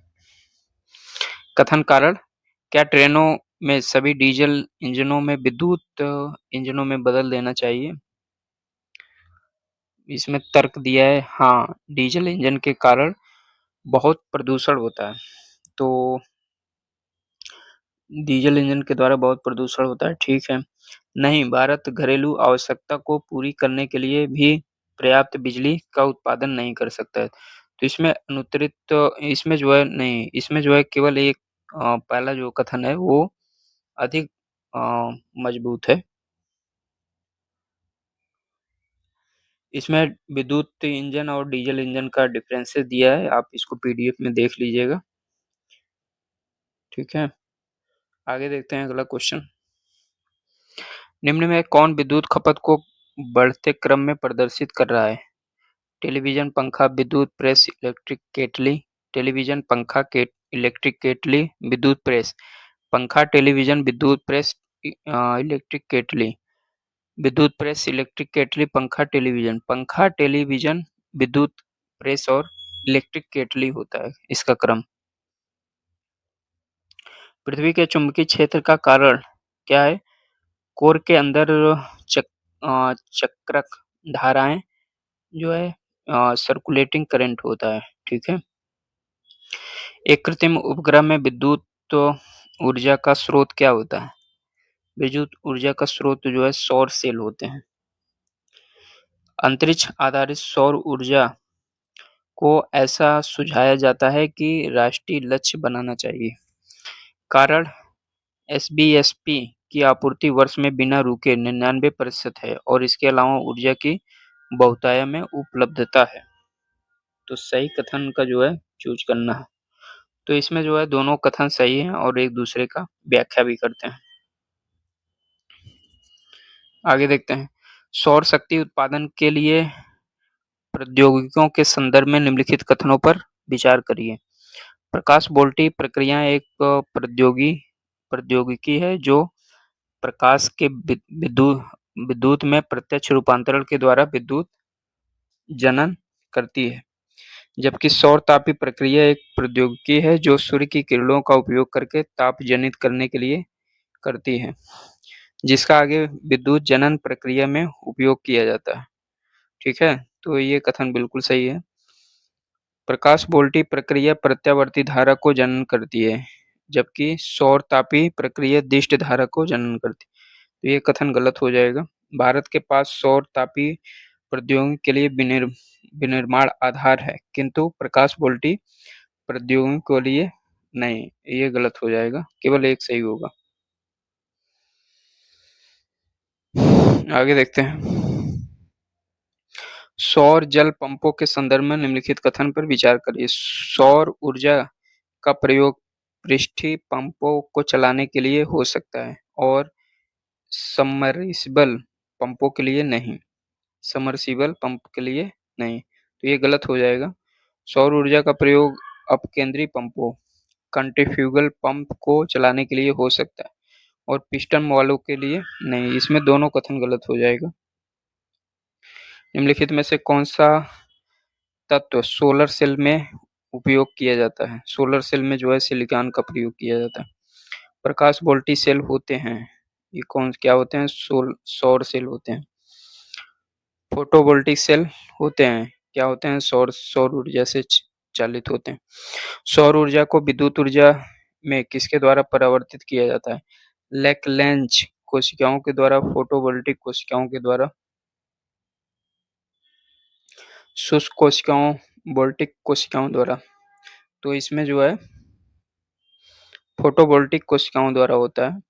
कथन कारण क्या ट्रेनों में सभी डीजल इंजनों में विद्युत इंजनों में बदल देना चाहिए? इसमें तर्क दिया है हाँ, डीजल इंजन के कारण बहुत प्रदूषण होता है। तो डीजल इंजन के द्वारा बहुत प्रदूषण होता है, ठीक है। नहीं, भारत घरेलू आवश्यकता को पूरी करने के लिए भी पर्याप्त बिजली का उत्पादन नहीं कर सकता है। तो इसमें जो है नहीं, इसमें जो है केवल एक पहला जो कथन है वो अधिक मजबूत है। इसमें विद्युत इंजन और डीजल इंजन का डिफरेंसेस दिया है, आप इसको पीडीएफ में देख लीजिएगा, ठीक है। आगे देखते हैं अगला क्वेश्चन। निम्न में कौन विद्युत खपत को बढ़ते क्रम में प्रदर्शित कर रहा है? टेलीविजन, पंखा, विद्युत प्रेस, इलेक्ट्रिक केटली। टेलीविजन, पंखा, इलेक्ट्रिक केटली, विद्युत प्रेस। पंखा, टेलीविजन, विद्युत प्रेस, इलेक्ट्रिक केटली। विद्युत प्रेस, इलेक्ट्रिक केटली, पंखा, टेलीविजन। पंखा, टेलीविजन, विद्युत प्रेस और इलेक्ट्रिक केटली होता है इसका क्रम। पृथ्वी के चुंबकीय क्षेत्र का कारण क्या है? कोर के अंदर चक्रक धाराएं जो है सर्कुलेटिंग करंट होता है, ठीक है। एक कृत्रिम उपग्रह में विद्युत ऊर्जा का स्रोत क्या होता है? विद्युत ऊर्जा का स्रोत जो है सौर सेल होते हैं। अंतरिक्ष आधारित सौर ऊर्जा को ऐसा सुझाया जाता है कि राष्ट्रीय लक्ष्य बनाना चाहिए। कारण एसबीएसपी की आपूर्ति वर्ष में बिना रुके 99% है और इसके अलावा ऊर्जा की बहुतायत में उपलब्धता है। तो सही कथन का जो है चूज करना है। तो इसमें जो है दोनों कथन सही हैं और एक दूसरे का व्याख्या भी करते हैं। आगे देखते हैं। सौर शक्ति उत्पादन के लिए प्रौद्योगिकियों के संदर्भ में निम्नलिखित कथनों पर विचार करिए। प्रकाश वोल्टी प्रक्रिया एक प्रौद्योगिकी है जो प्रकाश के विद्युत में प्रत्यक्ष रूपांतरण के द्वारा विद्युत जनन करती है, जबकि सौर तापीय प्रक्रिया एक प्रौद्योगिकी है जो सूर्य की किरणों का उपयोग करके ताप जनित करने के लिए करती है, जिसका आगे विद्युत जनन प्रक्रिया में उपयोग किया जाता है, ठीक है। तो ये कथन बिल्कुल सही है। प्रकाश वोल्टी प्रक्रिया प्रत्यावर्ती धारा को जनन करती है, जबकि सौर तापीय प्रक्रिया दिष्ट धारा को जनन करती है। तो ये कथन गलत हो जाएगा। भारत के पास सौर तापीय प्रौद्योगिकी के लिए विनिर्माण आधार है, किंतु प्रकाश वोल्टी प्रौद्योगिकी के लिए नहीं। ये गलत हो जाएगा, केवल एक सही होगा। आगे देखते हैं। सौर जल पंपों के संदर्भ में निम्नलिखित कथन पर विचार करिए। सौर ऊर्जा का प्रयोग पृष्ठीय पंपों को चलाने के लिए हो सकता है और सबमर्सिबल पंपों के लिए नहीं। सबमर्सिबल पंप के लिए नहीं, तो ये गलत हो जाएगा। सौर ऊर्जा का प्रयोग अपकेंद्री पंपों सेंट्रीफ्यूगल पंप को चलाने के लिए हो सकता है और पिस्टन वालों के लिए नहीं। इसमें दोनों कथन गलत हो जाएगा। निम्नलिखित में से कौन सा तत्व सोलर सेल में उपयोग किया जाता है? सोलर सेल में जो है सिलिकॉन का प्रयोग किया जाता है। प्रकाश वोल्टी सेल होते हैं, ये कौन क्या होते हैं? सौर सेल होते हैं। फोटोवोल्टिक सेल होते हैं, क्या होते हैं? सौर ऊर्जा से चालित होते हैं। सौर ऊर्जा को विद्युत ऊर्जा में किसके द्वारा परावर्तित किया जाता है? लैग्रैंज कोशिकाओं के द्वारा, फोटोवोल्टिक कोशिकाओं के द्वारा, शुष्क कोशिकाओं, वोल्टिक कोशिकाओं द्वारा। तो इसमें जो है फोटोवोल्टिक कोशिकाओं द्वारा होता है।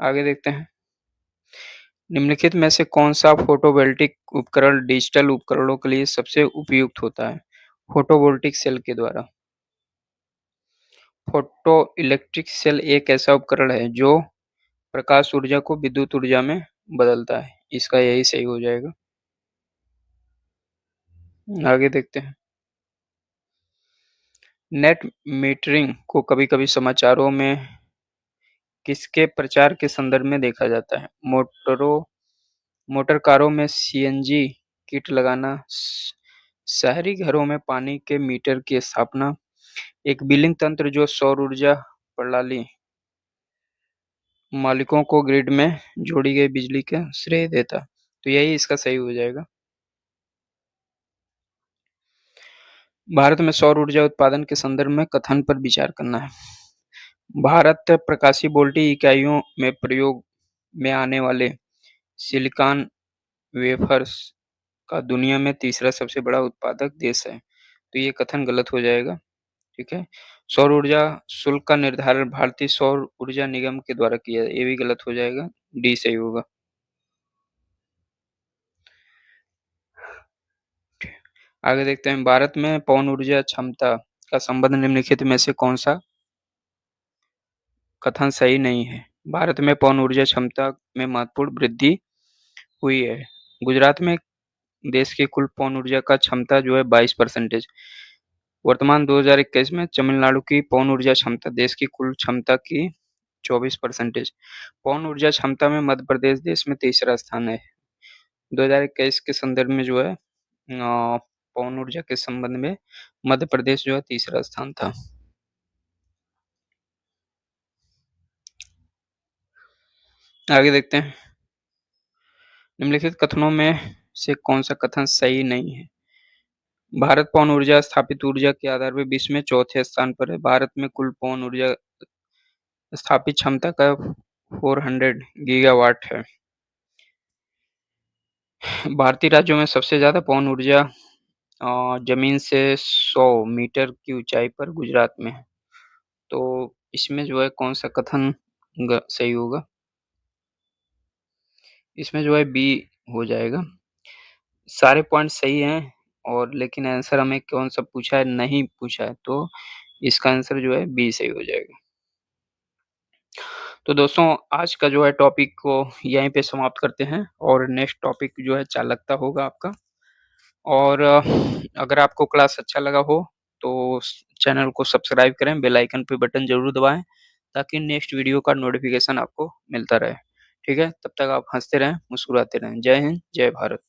आगे देखते हैं। निम्नलिखित में से कौन सा फोटोवोल्टिक उपकरण डिजिटल उपकरणों के लिए सबसे उपयुक्त होता है? फोटोवोल्टिक सेल के द्वारा। फोटो इलेक्ट्रिक सेल एक ऐसा उपकरण है जो प्रकाश ऊर्जा को विद्युत ऊर्जा में बदलता है। इसका यही सही हो जाएगा। आगे देखते हैं। नेट मीटरिंग को कभी-कभी समाचारों में किसके प्रचार के संदर्भ में देखा जाता है? मोटर कारों में सीएनजी किट लगाना, शहरी घरों में पानी के मीटर की स्थापना, एक बिलिंग तंत्र जो सौर ऊर्जा प्रणाली मालिकों को ग्रिड में जोड़ी गई बिजली का श्रेय देता। तो यही इसका सही हो जाएगा। भारत में सौर ऊर्जा उत्पादन के संदर्भ में कथन पर विचार करना है। भारत प्रकाशीय वोल्टी इकाइयों में प्रयोग में आने वाले सिलिकॉन वेफर्स का दुनिया में तीसरा सबसे बड़ा उत्पादक देश है। तो ये कथन गलत हो जाएगा। ठीक है। सौर ऊर्जा शुल्क का निर्धारण भारतीय सौर ऊर्जा निगम के द्वारा किया जाए, ये भी गलत हो जाएगा। डी सही होगा। आगे देखते हैं। भारत में पवन ऊर्जा क्षमता का संबंध निम्नलिखित में से कौन सा कथन सही नहीं है? भारत में पवन ऊर्जा क्षमता में महत्वपूर्ण वृद्धि हुई है। गुजरात में देश की कुल पवन ऊर्जा का क्षमता जो है 22%। वर्तमान 2021 में तमिलनाडु की पवन ऊर्जा क्षमता देश की कुल क्षमता की 24%। पवन ऊर्जा क्षमता में मध्य प्रदेश देश में तीसरा स्थान है। 2021 के संदर्भ में जो है पवन ऊर्जा के संबंध में मध्य प्रदेश जो है तीसरा स्थान था। आगे देखते हैं। निम्नलिखित कथनों में से कौन सा कथन सही नहीं है? भारत पवन ऊर्जा स्थापित ऊर्जा के आधार पर विश्व में चौथे स्थान पर है। भारत में कुल पवन ऊर्जा स्थापित क्षमता का 400 गीगावाट है। भारतीय राज्यों में सबसे ज्यादा पवन ऊर्जा जमीन से 100 मीटर की ऊंचाई पर गुजरात में है। तो इसमें जो है कौन सा कथन सही होगा? इसमें जो है बी हो जाएगा। सारे पॉइंट सही हैं और लेकिन आंसर हमें कौन सा पूछा है? नहीं पूछा है, तो इसका आंसर जो है बी सही हो जाएगा। तो दोस्तों आज का जो है टॉपिक को यहीं पे समाप्त करते हैं और नेक्स्ट टॉपिक जो है चालकता होगा आपका। और अगर आपको क्लास अच्छा लगा हो तो चैनल को सब्सक्राइब करें, बेल आइकन पे बटन जरूर दबाएं ताकि नेक्स्ट वीडियो का नोटिफिकेशन आपको मिलता रहे। ठीक है, तब तक आप हंसते रहें, मुस्कुराते रहें। जय हिंद, जय भारत।